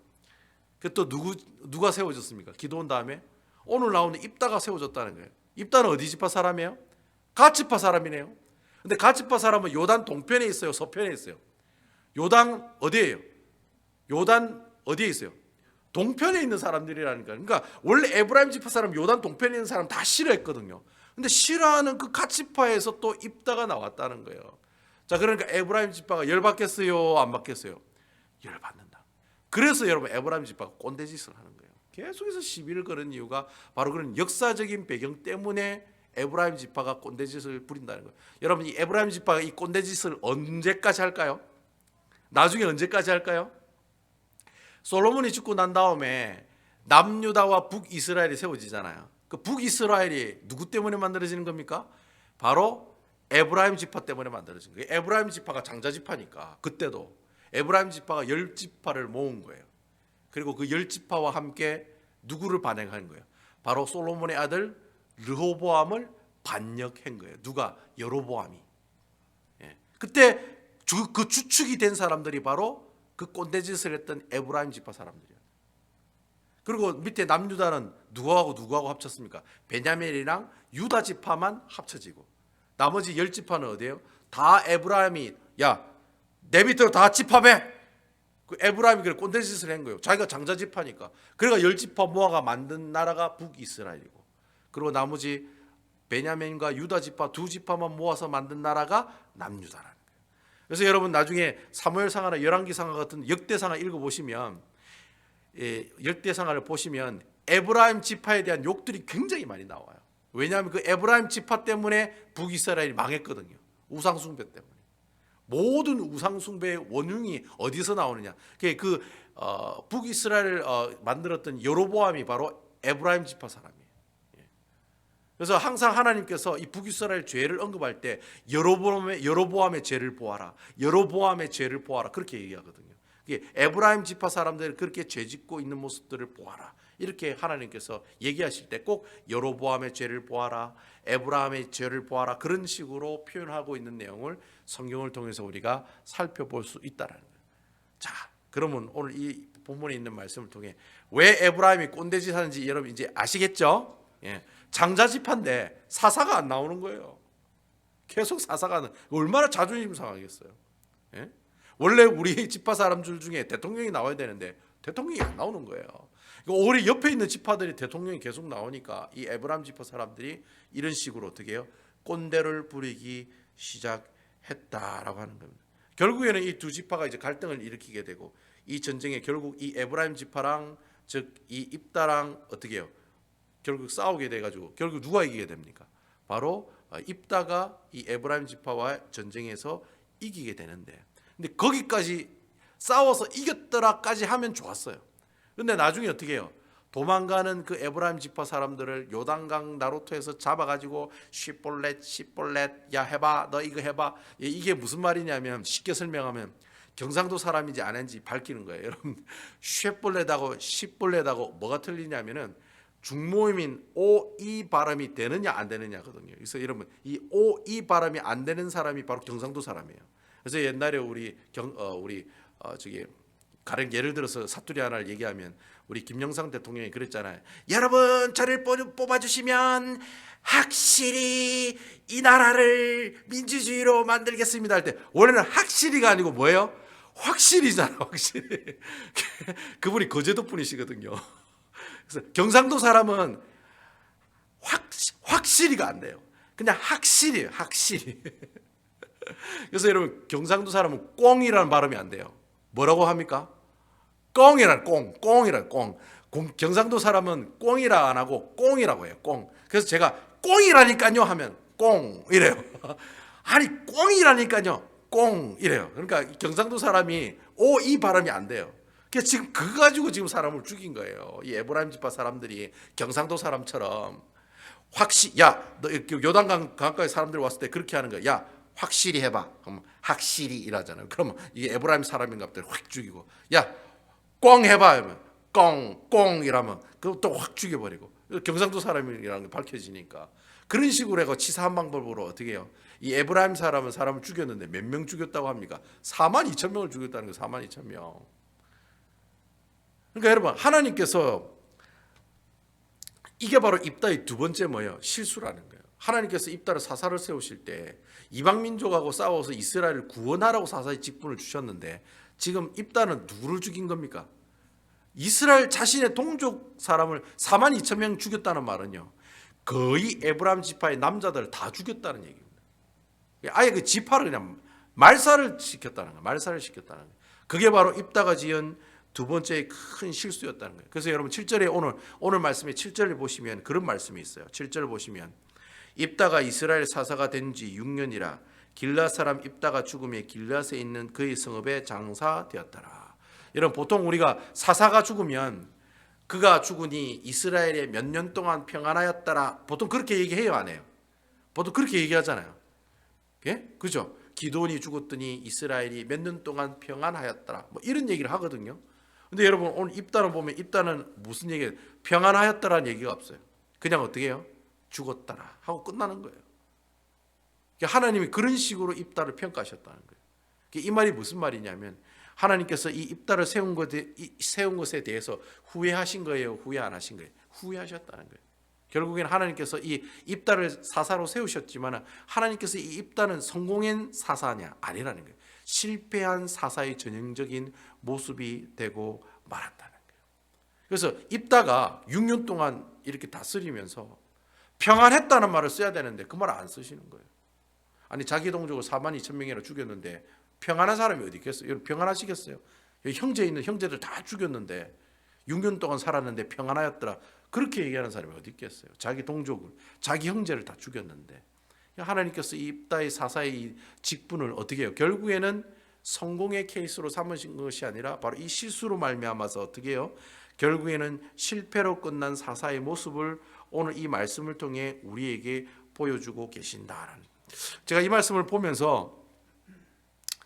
Speaker 1: 그 또 누가 세워졌습니까? 기드온 다음에 오늘 나오는 입다가 세워졌다는 거예요. 입다는 어디 지파 사람이에요? 갓 지파 사람이네요. 근데 갓 지파 사람은 요단 동편에 있어요, 서편에 있어요? 요단 어디예요? 요단 어디에 있어요? 동편에 있는 사람들이라니까. 그러니까 원래 에브라임 지파 사람, 요단 동편에 있는 사람 다 싫어했거든요. 근데 싫어하는 그 갓 지파에서 또 입다가 나왔다는 거예요. 자, 그러니까 에브라임 지파가 열 받겠어요, 안 받겠어요? 열 받는다. 그래서 여러분, 에브라임 지파가 꼰대짓을 하는 거예요. 계속해서 시비를 거는 이유가 바로 그런 역사적인 배경 때문에 에브라임 지파가 꼰대짓을 부린다는 거예요. 여러분, 이 에브라임 지파가 이 꼰대짓을 언제까지 할까요? 나중에 언제까지 할까요? 솔로몬이 죽고 난 다음에 남유다와 북이스라엘이 세워지잖아요. 그 북이스라엘이 누구 때문에 만들어지는 겁니까? 바로 에브라임 지파 때문에 만들어진 거예요. 에브라임 지파가 장자 지파니까 그때도 에브라임 지파가 10지파를 모은 거예요. 그리고 그 10지파와 함께 누구를 반역한 거예요? 바로 솔로몬의 아들 르호보암을 반역한 거예요. 누가? 여로보암이. 예. 그때 그 주축이 된 사람들이 바로 그 꼰대짓을 했던 에브라임 지파 사람들이에요. 그리고 밑에 남유다는 누구하고 합쳤습니까? 베냐민이랑 유다 지파만 합쳐지고 나머지 10지파는 어디예요? 다 에브라임이 야, 내 밑으로 다 집합해. 그 에브라임이 그래 꼰대짓을 한 거예요. 자기가 장자 지파니까. 그러니까 10지파 모아가 만든 나라가 북이스라엘이고, 그리고 나머지 베냐민과 유다 지파 두 지파만 모아서 만든 나라가 남유다라는 거예요. 그래서 여러분, 나중에 사무엘상하나 열왕기상하 같은 역대상하 읽어보시면, 역대상하를 보시면 에브라임 지파에 대한 욕들이 굉장히 많이 나와요. 왜냐하면 그 에브라임 지파 때문에 북이스라엘이 망했거든요. 우상숭배 때문에. 모든 우상숭배의 원흉이 어디서 나오느냐? 북이스라엘을 만들었던 여로보암이 바로 에브라임 지파 사람이에요. 그래서 항상 하나님께서 이 북이스라엘 죄를 언급할 때 여로보암의 죄를 보아라, 여로보암의 죄를 보아라, 그렇게 얘기하거든요. 에브라임 지파 사람들 그렇게 죄짓고 있는 모습들을 보아라, 이렇게 하나님께서 얘기하실 때 꼭 여로보암의 죄를 보아라, 에브라임의 죄를 보아라, 그런 식으로 표현하고 있는 내용을 성경을 통해서 우리가 살펴볼 수 있다는 거예요. 자, 그러면 오늘 이 본문에 있는 말씀을 통해 왜 에브라임이 꼰대짓 하는지 여러분 이제 아시겠죠? 예. 장자 지파인데 사사가 안 나오는 거예요. 계속 사사가 얼마나 자존심 상하겠어요. 예? 원래 우리 지파 사람들 중에 대통령이 나와야 되는데 대통령이 안 나오는 거예요. 오히려 옆에 있는 지파들이 대통령이 계속 나오니까 이 에브라임 지파 사람들이 이런 식으로 어떻게 해요? 꼰대를 부리기 시작했다라고 하는 겁니다. 결국에는 이 두 지파가 이제 갈등을 일으키게 되고 이 전쟁에 결국 이 에브라임 지파랑 즉 이 입다랑 어떻게 해요? 결국 싸우게 돼가지고 결국 누가 이기게 됩니까? 바로 입다가 이 에브라임 지파와 전쟁에서 이기게 되는데, 근데 거기까지 싸워서 이겼더라까지 하면 좋았어요. 근데 나중에 어떻게 해요? 도망가는 그 에브라임 지파 사람들을 요단강 나루토에서 잡아가지고 시볼렛 야 해봐, 너 이거 해봐. 이게 무슨 말이냐면 쉽게 설명하면 경상도 사람인지 아닌지 밝히는 거예요. 여러분, 쉐볼렛하고 시볼렛하고 뭐가 틀리냐면은 중모음인 오, 이 발음이 되느냐 안 되느냐거든요. 그래서 여러분, 이 오, 이 발음이 안 되는 사람이 바로 경상도 사람이에요. 그래서 옛날에 저기 가령 예를 들어서 사투리 하나를 얘기하면 우리 김영삼 대통령이 그랬잖아요. 여러분, 저를 뽑아주시면 확실히 이 나라를 민주주의로 만들겠습니다 할 때 원래는 확실히가 아니고 뭐예요? 확실히잖아, 확실히. 그분이 거제도 분이시거든요. 그래서 경상도 사람은 확실히가 안 돼요. 그냥 확실히. 그래서 여러분, 경상도 사람은 꽁이라는 발음이 안 돼요. 뭐라고 합니까? 꽁이란 꽁이란 꽁. 경상도 사람은 꽁이라 안 하고 꽁이라고 해요. 꽁. 그래서 제가 꽁이라니까요 하면 꽁 이래요. 아니 꽁이라니까요. 꽁 이래요. 그러니까 경상도 사람이 오, 이 발음이 안 돼요. 그래서 지금 그거 가지고 지금 사람을 죽인 거예요. 이 에브라임 지파 사람들이 경상도 사람처럼 너 요단강 강가에 사람들이 왔을 때 그렇게 하는 거야. 야, 확실히 해봐. 그럼 확실히 이라잖아요. 그러면 이게 에브라임 사람인가 보다 확 죽이고, 야, 꽁 해봐 하면 꽁 이라면 그것도 확 죽여버리고, 경상도 사람이라는 게 밝혀지니까 그런 식으로 해서 치사한 방법으로 어떻게 해요? 이 에브라임 사람은 사람을 죽였는데 몇 명 죽였다고 합니까? 42,000명을 죽였다는 거예요. 42,000명. 그러니까 여러분, 하나님께서 이게 바로 입다의 두 번째 뭐예요? 실수라는 거예요. 하나님께서 입다를 사사를 세우실 때 이방 민족하고 싸워서 이스라엘을 구원하라고 사사의 직분을 주셨는데 지금 입다는 누구를 죽인 겁니까? 이스라엘 자신의 동족 사람을 42,000명 죽였다는 말은요, 거의 에브라임 지파의 남자들 다 죽였다는 얘기입니다. 아예 그 지파를 그냥 말살을 시켰다는 거예요. 말살을 시켰다는 거예요. 그게 바로 입다가 지은 두 번째 큰 실수였다는 거예요. 그래서 여러분 7절에 오늘 말씀에 7절을 보시면 그런 말씀이 있어요. 7절을 보시면 입다가 이스라엘 사사가 된 지 6년이라 길앗 사람 입다가 죽음에 길앗에 있는 그의 성읍에 장사되었더라. 여러분, 보통 우리가 사사가 죽으면 그가 죽으니 이스라엘에 몇 년 동안 평안하였더라. 보통 그렇게 얘기해요, 안 해요? 보통 그렇게 얘기하잖아요. 예? 그죠? 기드온이 죽었더니 이스라엘이 몇 년 동안 평안하였더라. 뭐 이런 얘기를 하거든요. 근데 여러분, 오늘 입다를 보면 입다는 무슨 얘기예요? 평안하였다라는 얘기가 없어요. 그냥 어떻게 해요? 죽었더라 하고 끝나는 거예요. 하나님이 그런 식으로 입다를 평가하셨다는 거예요. 이 말이 무슨 말이냐면 하나님께서 이 입다를 세운 것에 대해서 후회하신 거예요? 후회 안 하신 거예요? 후회하셨다는 거예요. 결국에는 하나님께서 이 입다를 사사로 세우셨지만 하나님께서 이 입다는 성공한 사사냐? 아니라는 거예요. 실패한 사사의 전형적인 모습이 되고 말았다는 거예요. 그래서 입다가 6년 동안 이렇게 다스리면서 평안했다는 말을 써야 되는데 그 말을 안 쓰시는 거예요. 아니, 자기 동족을 42,000명이나 죽였는데 평안한 사람이 어디 있겠어요? 여러분, 평안하시겠어요? 형제 있는 형제들 다 죽였는데 6년 동안 살았는데 평안하였더라. 그렇게 얘기하는 사람이 어디 있겠어요? 자기 동족을, 자기 형제를 다 죽였는데. 하나님께서 이 입다의 사사의 직분을 어떻게 해요? 결국에는 성공의 케이스로 삼으신 것이 아니라 바로 이 실수로 말미암아서 어떻게 해요? 결국에는 실패로 끝난 사사의 모습을 오늘 이 말씀을 통해 우리에게 보여주고 계신다라는. 제가 이 말씀을 보면서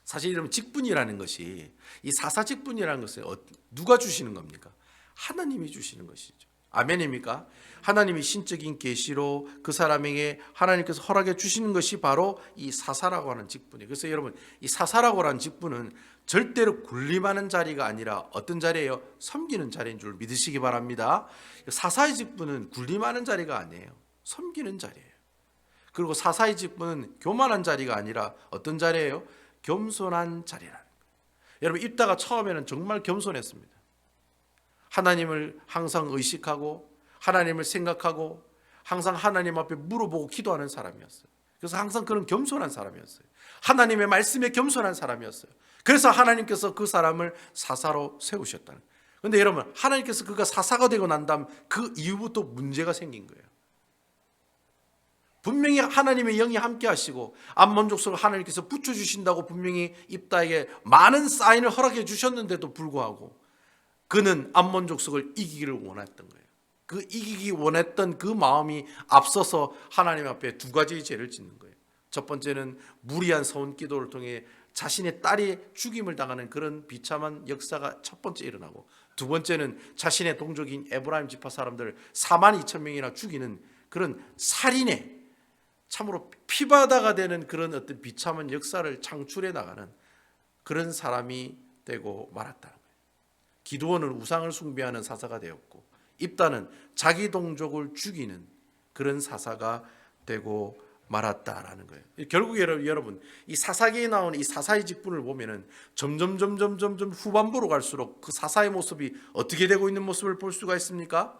Speaker 1: 사실 이런 직분이라는 것이, 이 사사 직분이라는 것을 누가 주시는 겁니까? 하나님이 주시는 것이죠. 아멘입니까? 하나님이 신적인 계시로 그 사람에게 하나님께서 허락해 주시는 것이 바로 이 사사라고 하는 직분이에요. 그래서 여러분, 이 사사라고 하는 직분은 절대로 군림하는 자리가 아니라 어떤 자리예요? 섬기는 자리인 줄 믿으시기 바랍니다. 사사의 직분은 군림하는 자리가 아니에요. 섬기는 자리예요. 그리고 사사의 직분은 교만한 자리가 아니라 어떤 자리예요? 겸손한 자리라는 거예요. 여러분 입다가 처음에는 정말 겸손했습니다. 하나님을 항상 의식하고 하나님을 생각하고 항상 하나님 앞에 물어보고 기도하는 사람이었어요. 그래서 항상 그런 겸손한 사람이었어요. 하나님의 말씀에 겸손한 사람이었어요. 그래서 하나님께서 그 사람을 사사로 세우셨다는 거예요. 그런데 여러분 하나님께서 그가 사사가 되고 난 다음 그 이후부터 문제가 생긴 거예요. 분명히 하나님의 영이 함께 하시고 암몬 족속을 하나님께서 붙여주신다고 분명히 입다에게 많은 사인을 허락해 주셨는데도 불구하고 그는 암몬 족속을 이기기를 원했던 거예요. 그 이기기 원했던 그 마음이 앞서서 하나님 앞에 두 가지 죄를 짓는 거예요. 첫 번째는 무리한 서원 기도를 통해 자신의 딸이 죽임을 당하는 그런 비참한 역사가 첫 번째 일어나고, 두 번째는 자신의 동족인 에브라임 지파 사람들 42,000명이나 죽이는 그런 살인의 참으로 피바다가 되는 그런 어떤 비참한 역사를 창출해 나가는 그런 사람이 되고 말았다는 거예요. 기드온은 우상을 숭배하는 사사가 되었고 입다는 자기 동족을 죽이는 그런 사사가 되고 말았다라는 거예요. 결국 여러분 이 사사기에 나오는 이 사사의 직분을 보면은 점점 후반부로 갈수록 그 사사의 모습이 어떻게 되고 있는 모습을 볼 수가 있습니까?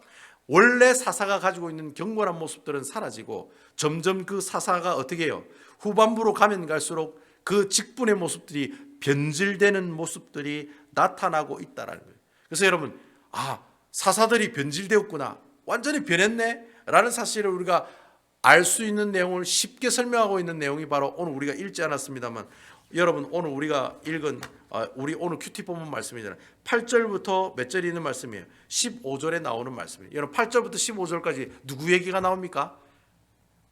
Speaker 1: 원래 사사가 가지고 있는 경건한 모습들은 사라지고 점점 그 사사가 어떻게 해요? 후반부로 가면 갈수록 그 직분의 모습들이 변질되는 모습들이 나타나고 있다라는 거예요. 그래서 여러분 사사들이 변질되었구나, 완전히 변했네 라는 사실을 우리가 알 수 있는 내용을 쉽게 설명하고 있는 내용이 바로 오늘 우리가 읽지 않았습니다만, 여러분 오늘 우리가 읽은 우리 오늘 큐티 본문 말씀이잖아요. 8절부터 몇 절이 있는 말씀이에요? 15절에 나오는 말씀이에요. 여러분 8절부터 15절까지 누구 얘기가 나옵니까?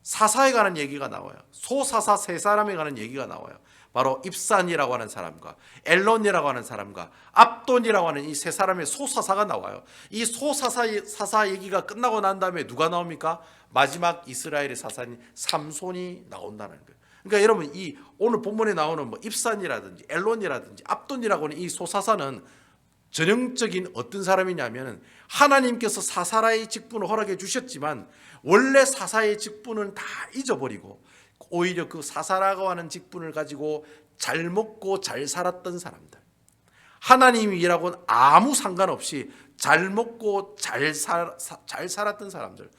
Speaker 1: 사사에 관한 얘기가 나와요. 소사사 세 사람에 관한 얘기가 나와요. 바로 입산이라고 하는 사람과 엘론이라고 하는 사람과 압돈이라고 하는 이 세 사람의 소사사가 나와요. 이 소사사 얘기가 끝나고 난 다음에 누가 나옵니까? 마지막 이스라엘의 사사인 삼손이 나온다는 거예요. 그러니까 여러분 이 오늘 본문에 나오는 뭐 입산이라든지 엘론이라든지 압돈이라고 하는 이 소사사는 전형적인 어떤 사람이냐면은 하나님께서 사사라의 직분을 허락해 주셨지만 원래 사사의 직분은 다 잊어버리고 오히려 그 사사라고 하는 직분을 가지고 잘 먹고 잘 살았던 사람들, 하나님이라고는 아무 상관없이 잘 먹고 잘 살았던 사람들,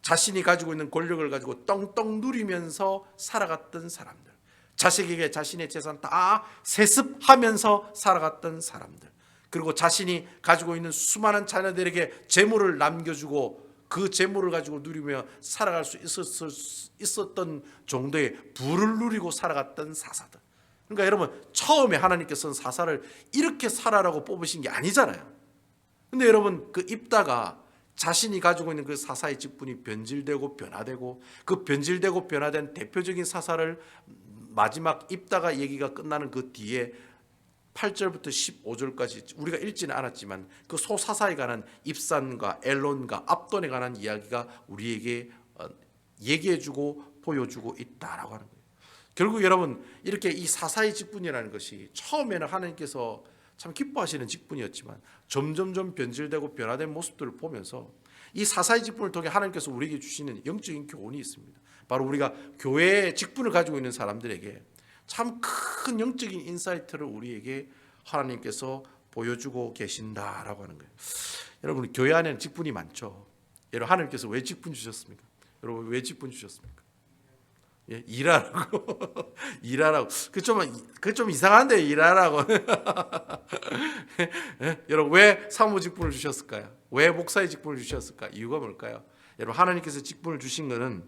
Speaker 1: 자신이 가지고 있는 권력을 가지고 떵떵 누리면서 살아갔던 사람들, 자식에게 자신의 재산 다 세습하면서 살아갔던 사람들, 그리고 자신이 가지고 있는 수많은 자녀들에게 재물을 남겨주고 그 재물을 가지고 누리며 살아갈 수 있었던 정도의 부를 누리고 살아갔던 사사들. 그러니까 여러분 처음에 하나님께서는 사사를 이렇게 살아라고 뽑으신 게 아니잖아요. 근데 여러분 그 입다가 자신이 가지고 있는 그 사사의 직분이 변질되고 변화되고 그 변질되고 변화된 대표적인 사사를 마지막 입다가 얘기가 끝나는 그 뒤에 8절부터 15절까지 우리가 읽지는 않았지만 그 소사사에 관한 입산과 엘론과 압돈에 관한 이야기가 우리에게 얘기해주고 보여주고 있다라고 하는 거예요. 결국 여러분 이렇게 이 사사의 직분이라는 것이 처음에는 하나님께서 참 기뻐하시는 직분이었지만 점점 변질되고 변화된 모습들을 보면서 이 사사의 직분을 통해 하나님께서 우리에게 주시는 영적인 교훈이 있습니다. 바로 우리가 교회의 직분을 가지고 있는 사람들에게 참 큰 영적인 인사이트를 우리에게 하나님께서 보여주고 계신다라고 하는 거예요. 여러분 교회 안에는 직분이 많죠. 여러분 하나님께서 왜 직분 주셨습니까? 여러분 왜 직분 주셨습니까? 예, 일하라고. 일하라고. 그 좀 이상한데 일하라고. 예? 여러분 왜 사무 직분을 주셨을까요? 왜 목사의 직분을 주셨을까? 이유가 뭘까요? 여러분 하나님께서 직분을 주신 것은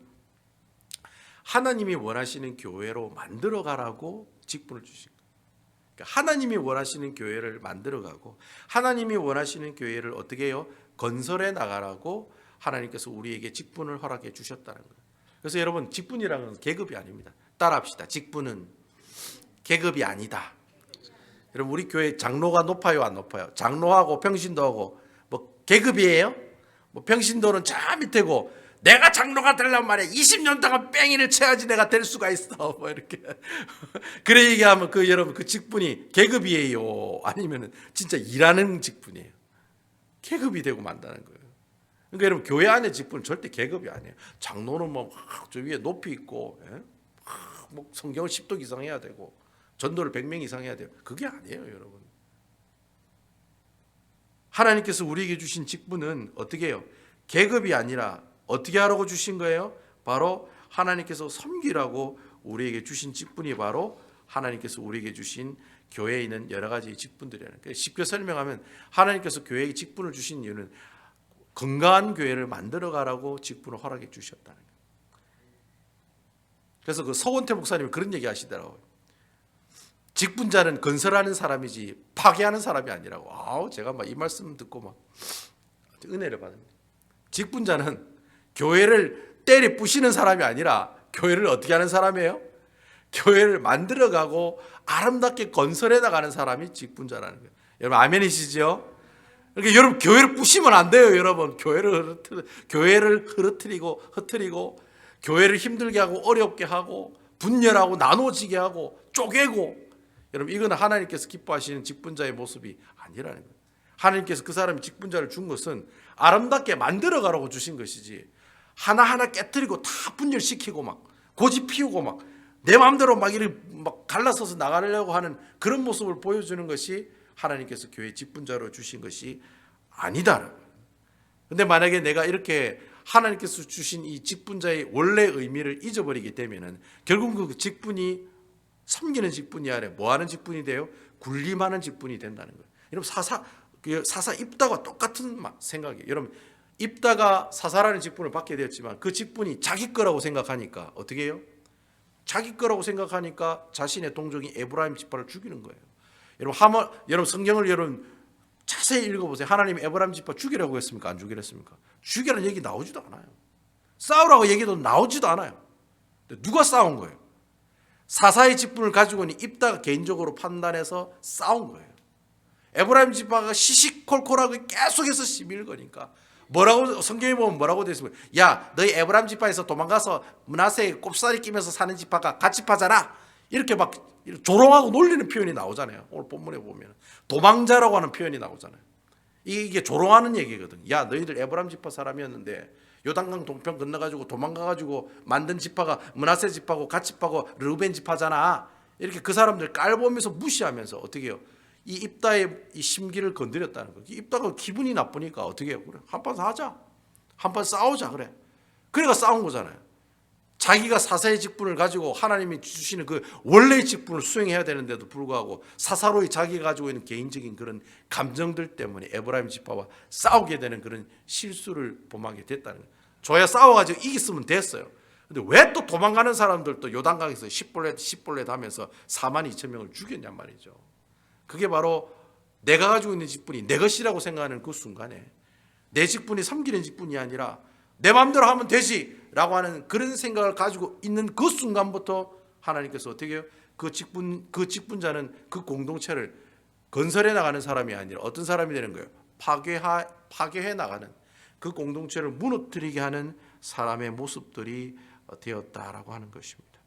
Speaker 1: 하나님이 원하시는 교회로 만들어가라고 직분을 주신 거예요. 그러니까 하나님이 원하시는 교회를 만들어가고 하나님이 원하시는 교회를 어떻게 해요? 건설해 나가라고 하나님께서 우리에게 직분을 허락해 주셨다는 거예요. 그래서 여러분 직분이라는 건 계급이 아닙니다. 따라합시다. 직분은 계급이 아니다. 여러분 우리 교회 장로가 높아요, 안 높아요? 장로하고 평신도하고 뭐 계급이에요? 뭐 평신도는 저 밑에고 내가 장로가 되려면 말이야 20년 동안 뺑이를 쳐야지 내가 될 수가 있어. 뭐 이렇게 그래 얘기하면 그 여러분 그 직분이 계급이에요? 아니면은 진짜 일하는 직분이에요? 계급이 되고 만다는 거예요. 그러니까 여러분 교회 안의 직분은 절대 계급이 아니에요. 장로는 뭐 저 위에 높이 있고 뭐 성경을 10독 이상 해야 되고 전도를 100명 이상 해야 돼요. 그게 아니에요, 여러분. 하나님께서 우리에게 주신 직분은 어떻게 해요? 계급이 아니라 어떻게 하라고 주신 거예요? 바로 하나님께서 섬기라고 우리에게 주신 직분이 바로 하나님께서 우리에게 주신 교회에 있는 여러 가지 직분들이라는 거예요. 쉽게 설명하면 하나님께서 교회에 직분을 주신 이유는 건강한 교회를 만들어 가라고 직분을 허락해 주셨다는 거예요. 그래서 그 서원태 목사님이 그런 얘기 하시더라고요. 직분자는 건설하는 사람이지 파괴하는 사람이 아니라고. 아우, 제가 막 이 말씀 듣고 막 은혜를 받습니다. 직분자는 교회를 때려 부시는 사람이 아니라 교회를 어떻게 하는 사람이에요? 교회를 만들어가고 아름답게 건설해 나가는 사람이 직분자라는 거예요. 여러분 아멘이시죠? 그러니까 여러분 교회를 부시면 안 돼요, 여러분. 교회를 흐트리고 교회를 힘들게 하고 어렵게 하고 분열하고 나눠지게 하고 쪼개고, 여러분 이건 하나님께서 기뻐하시는 직분자의 모습이 아니라는 거예요. 하나님께서 그 사람이 직분자를 준 것은 아름답게 만들어가라고 주신 것이지 하나하나 깨트리고 다 분열시키고 막 고집 피우고 막 내 마음대로 막 이렇게 막 갈라서서 나가려고 하는 그런 모습을 보여주는 것이 하나님께서 교회 직분자로 주신 것이 아니다. 근데 만약에 내가 이렇게 하나님께서 주신 이 직분자의 원래 의미를 잊어버리게 되면은 결국 그 직분이 섬기는 직분이 아니라 뭐 하는 직분이 돼요? 군림하는 직분이 된다는 거예요. 여러분 사사 입다가 똑같은 생각이에요. 여러분 입다가 사사라는 직분을 받게 되었지만 그 직분이 자기 거라고 생각하니까 어떻게 해요? 자기 거라고 생각하니까 자신의 동족인 에브라임 지파를 죽이는 거예요. 여러분 성경을 여러분 자세히 읽어보세요. 하나님 에브라임 지파 죽이라고 했습니까? 안 죽이라 했습니까? 죽이라는 얘기 나오지도 않아요. 싸우라고 얘기도 나오지도 않아요. 누가 싸운 거예요? 사사의 직분을 가지고 있는 입다가 개인적으로 판단해서 싸운 거예요. 에브라임 지파가 시시콜콜하고 계속해서 시비를 거니까 뭐라고 성경에 보면 뭐라고 되어 있습니까? 야, 너희 에브라임 지파에서 도망가서 므낫세에 꼽사리 끼면서 사는 지파가 같이 파잖아. 이렇게 막 조롱하고 놀리는 표현이 나오잖아요. 오늘 본문에 보면 도망자라고 하는 표현이 나오잖아요. 이게 조롱하는 얘기거든. 야, 너희들 에브라임 지파 사람이었는데 요단강 동편 건너가지고 도망가가지고 만든 지파가 므낫세 지파고 갓 지파고 르우벤 지파잖아. 이렇게 그 사람들 깔보면서 무시하면서 어떻게 해요? 이 입다의 이 심기를 건드렸다는 거예요. 입다가 기분이 나쁘니까 어떻게 해요? 그래, 한판 하자, 한판 싸우자, 그래. 그러니까 싸운 거잖아요. 자기가 사사의 직분을 가지고 하나님이 주시는 그 원래의 직분을 수행해야 되는데도 불구하고 사사로이 자기가 가지고 있는 개인적인 그런 감정들 때문에 에브라임 지파와 싸우게 되는 그런 실수를 범하게 됐다는 거예요. 저야 싸워가지고 이겼으면 됐어요. 근데 왜 또 도망가는 사람들도 요단강에서 십볼렛 하면서 42,000명을 죽였냔 말이죠. 그게 바로 내가 가지고 있는 직분이 내 것이라고 생각하는 그 순간에 내 직분이 섬기는 직분이 아니라 내 마음대로 하면 되지 라고 하는 그런 생각을 가지고 있는 그 순간부터 하나님께서 어떻게 해요? 그 직분자는 그 공동체를 건설해 나가는 사람이 아니라 어떤 사람이 되는 거예요? 파괴해 나가는, 그 공동체를 무너뜨리게 하는 사람의 모습들이 되었다라고 하는 것입니다.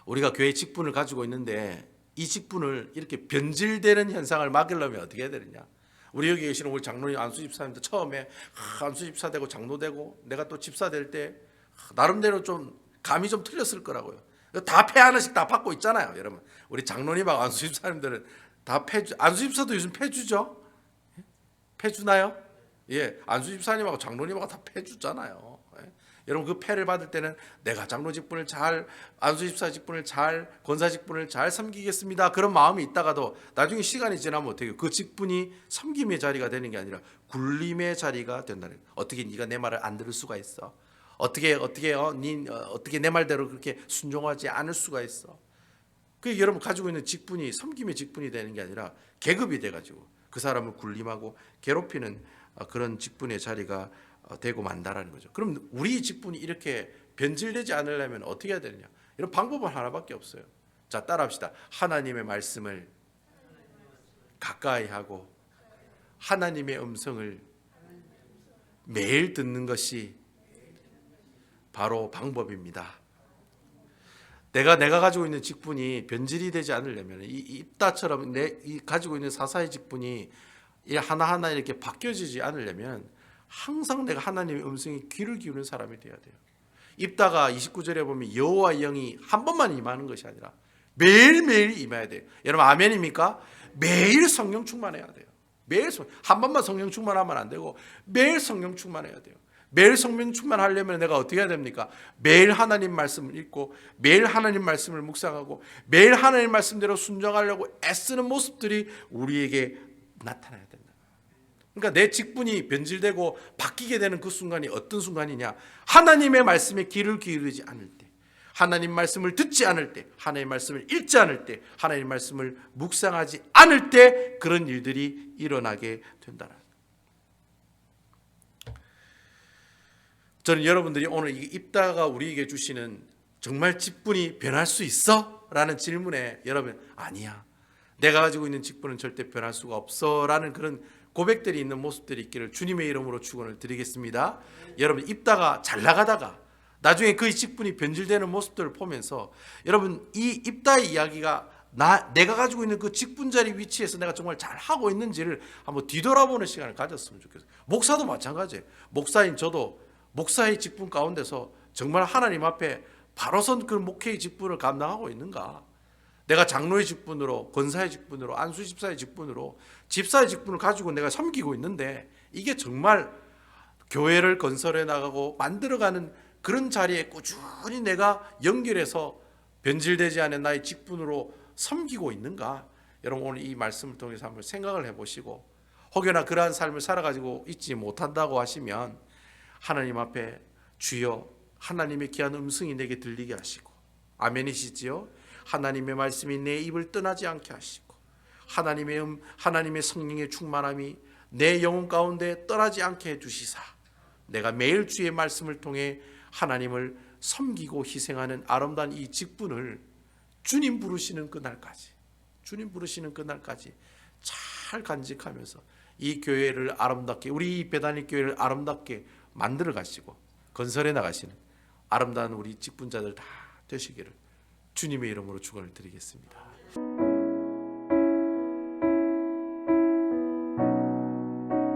Speaker 1: 우리가 교회 직분을 가지고 있는데 이 직분을 이렇게 변질되는 현상을 막으려면 어떻게 해야 되느냐? 우리 여기 계시는 우리 장로님 안수 집사님도 처음에 안수 집사 되고 장로 되고 내가 또 집사 될 때 나름대로 좀 감이 좀 틀렸을 거라고요. 다 폐 하나씩 다 받고 있잖아요, 여러분. 우리 장로님하고 안수 집사님들은 다 폐주, 안수 집사도 요즘 폐주죠? 폐주나요? 예, 안수 집사님하고 장로님하고 다 폐주잖아요. 예. 여러분 그 폐를 받을 때는 내가 장로 직분을 잘, 안수 집사 직분을 잘, 권사 직분을 잘 섬기겠습니다. 그런 마음이 있다가도 나중에 시간이 지나면 어떻게 해요? 그 직분이 섬김의 자리가 되는 게 아니라 굴림의 자리가 된다는 거예요. 어떻게 네가 내 말을 안 들을 수가 있어? 어떻게 내 말대로 그렇게 순종하지 않을 수가 있어? 그 여러분 가지고 있는 직분이 섬김의 직분이 되는 게 아니라 계급이 돼가지고 그 사람을 굴림하고 괴롭히는 그런 직분의 자리가 되고 만다라는 거죠. 그럼 우리 직분이 이렇게 변질되지 않으려면 어떻게 해야 되느냐? 이런 방법은 하나밖에 없어요. 자, 따라합시다. 하나님의 말씀을 가까이 하고 하나님의 음성을 매일 듣는 것이 바로 방법입니다. 내가 가지고 있는 직분이 변질이 되지 않으려면 이 입다처럼 이 가지고 있는 사사의 직분이 하나하나 이렇게 바뀌어지지 않으려면 항상 내가 하나님의 음성에 귀를 기울이는 사람이 되어야 돼요. 입다가 29절에 보면 여호와 영이 한 번만 임하는 것이 아니라 매일매일 임해야 돼요. 여러분 아멘입니까? 매일 성령 충만해야 돼요. 매일 한 번만 성령 충만하면 안 되고 매일 성령 충만해야 돼요. 매일 성령 충만하려면 내가 어떻게 해야 됩니까? 매일 하나님 말씀을 읽고 매일 하나님 말씀을 묵상하고 매일 하나님 말씀대로 순종하려고 애쓰는 모습들이 우리에게 나타나야 된다. 그러니까 내 직분이 변질되고 바뀌게 되는 그 순간이 어떤 순간이냐? 하나님의 말씀에 귀를 기울이지 않을 때, 하나님 말씀을 듣지 않을 때, 하나님 말씀을 읽지 않을 때, 하나님 말씀을 묵상하지 않을 때 그런 일들이 일어나게 된다. 저는 여러분들이 오늘 이 입다가 우리에게 주시는 정말 직분이 변할 수 있어? 라는 질문에 여러분 아니야, 내가 가지고 있는 직분은 절대 변할 수가 없어 라는 그런 고백들이 있는 모습들이 있기를 주님의 이름으로 축원을 드리겠습니다. 여러분 입다가 잘 나가다가 나중에 그 직분이 변질되는 모습들을 보면서 여러분 이 입다의 이야기가 내가 가지고 있는 그 직분 자리 위치에서 내가 정말 잘 하고 있는지를 한번 뒤돌아보는 시간을 가졌으면 좋겠어요. 목사도 마찬가지예요. 목사인 저도 목사의 직분 가운데서 정말 하나님 앞에 바로선 그 목회의 직분을 감당하고 있는가? 내가 장로의 직분으로, 권사의 직분으로, 안수집사의 직분으로, 집사의 직분을 가지고 내가 섬기고 있는데 이게 정말 교회를 건설해 나가고 만들어가는 그런 자리에 꾸준히 내가 연결해서 변질되지 않은 나의 직분으로 섬기고 있는가? 여러분 오늘 이 말씀을 통해서 한번 생각을 해보시고 혹여나 그러한 삶을 살아가지고 있지 못한다고 하시면 하나님 앞에 주여 하나님의 귀한 음성이 내게 들리게 하시고 아멘이시지요? 하나님의 말씀이 내 입을 떠나지 않게 하시고 하나님의 성령의 충만함이 내 영혼 가운데 떠나지 않게 해주시사 내가 매일 주의 말씀을 통해 하나님을 섬기고 희생하는 아름다운 이 직분을 주님 부르시는 그날까지 잘 간직하면서 이 교회를 아름답게 우리 베다니 교회를 아름답게 만들어 가시고 건설해 나가시는 아름다운 우리 직분자들 다 되시기를 주님의 이름으로 축원을 드리겠습니다.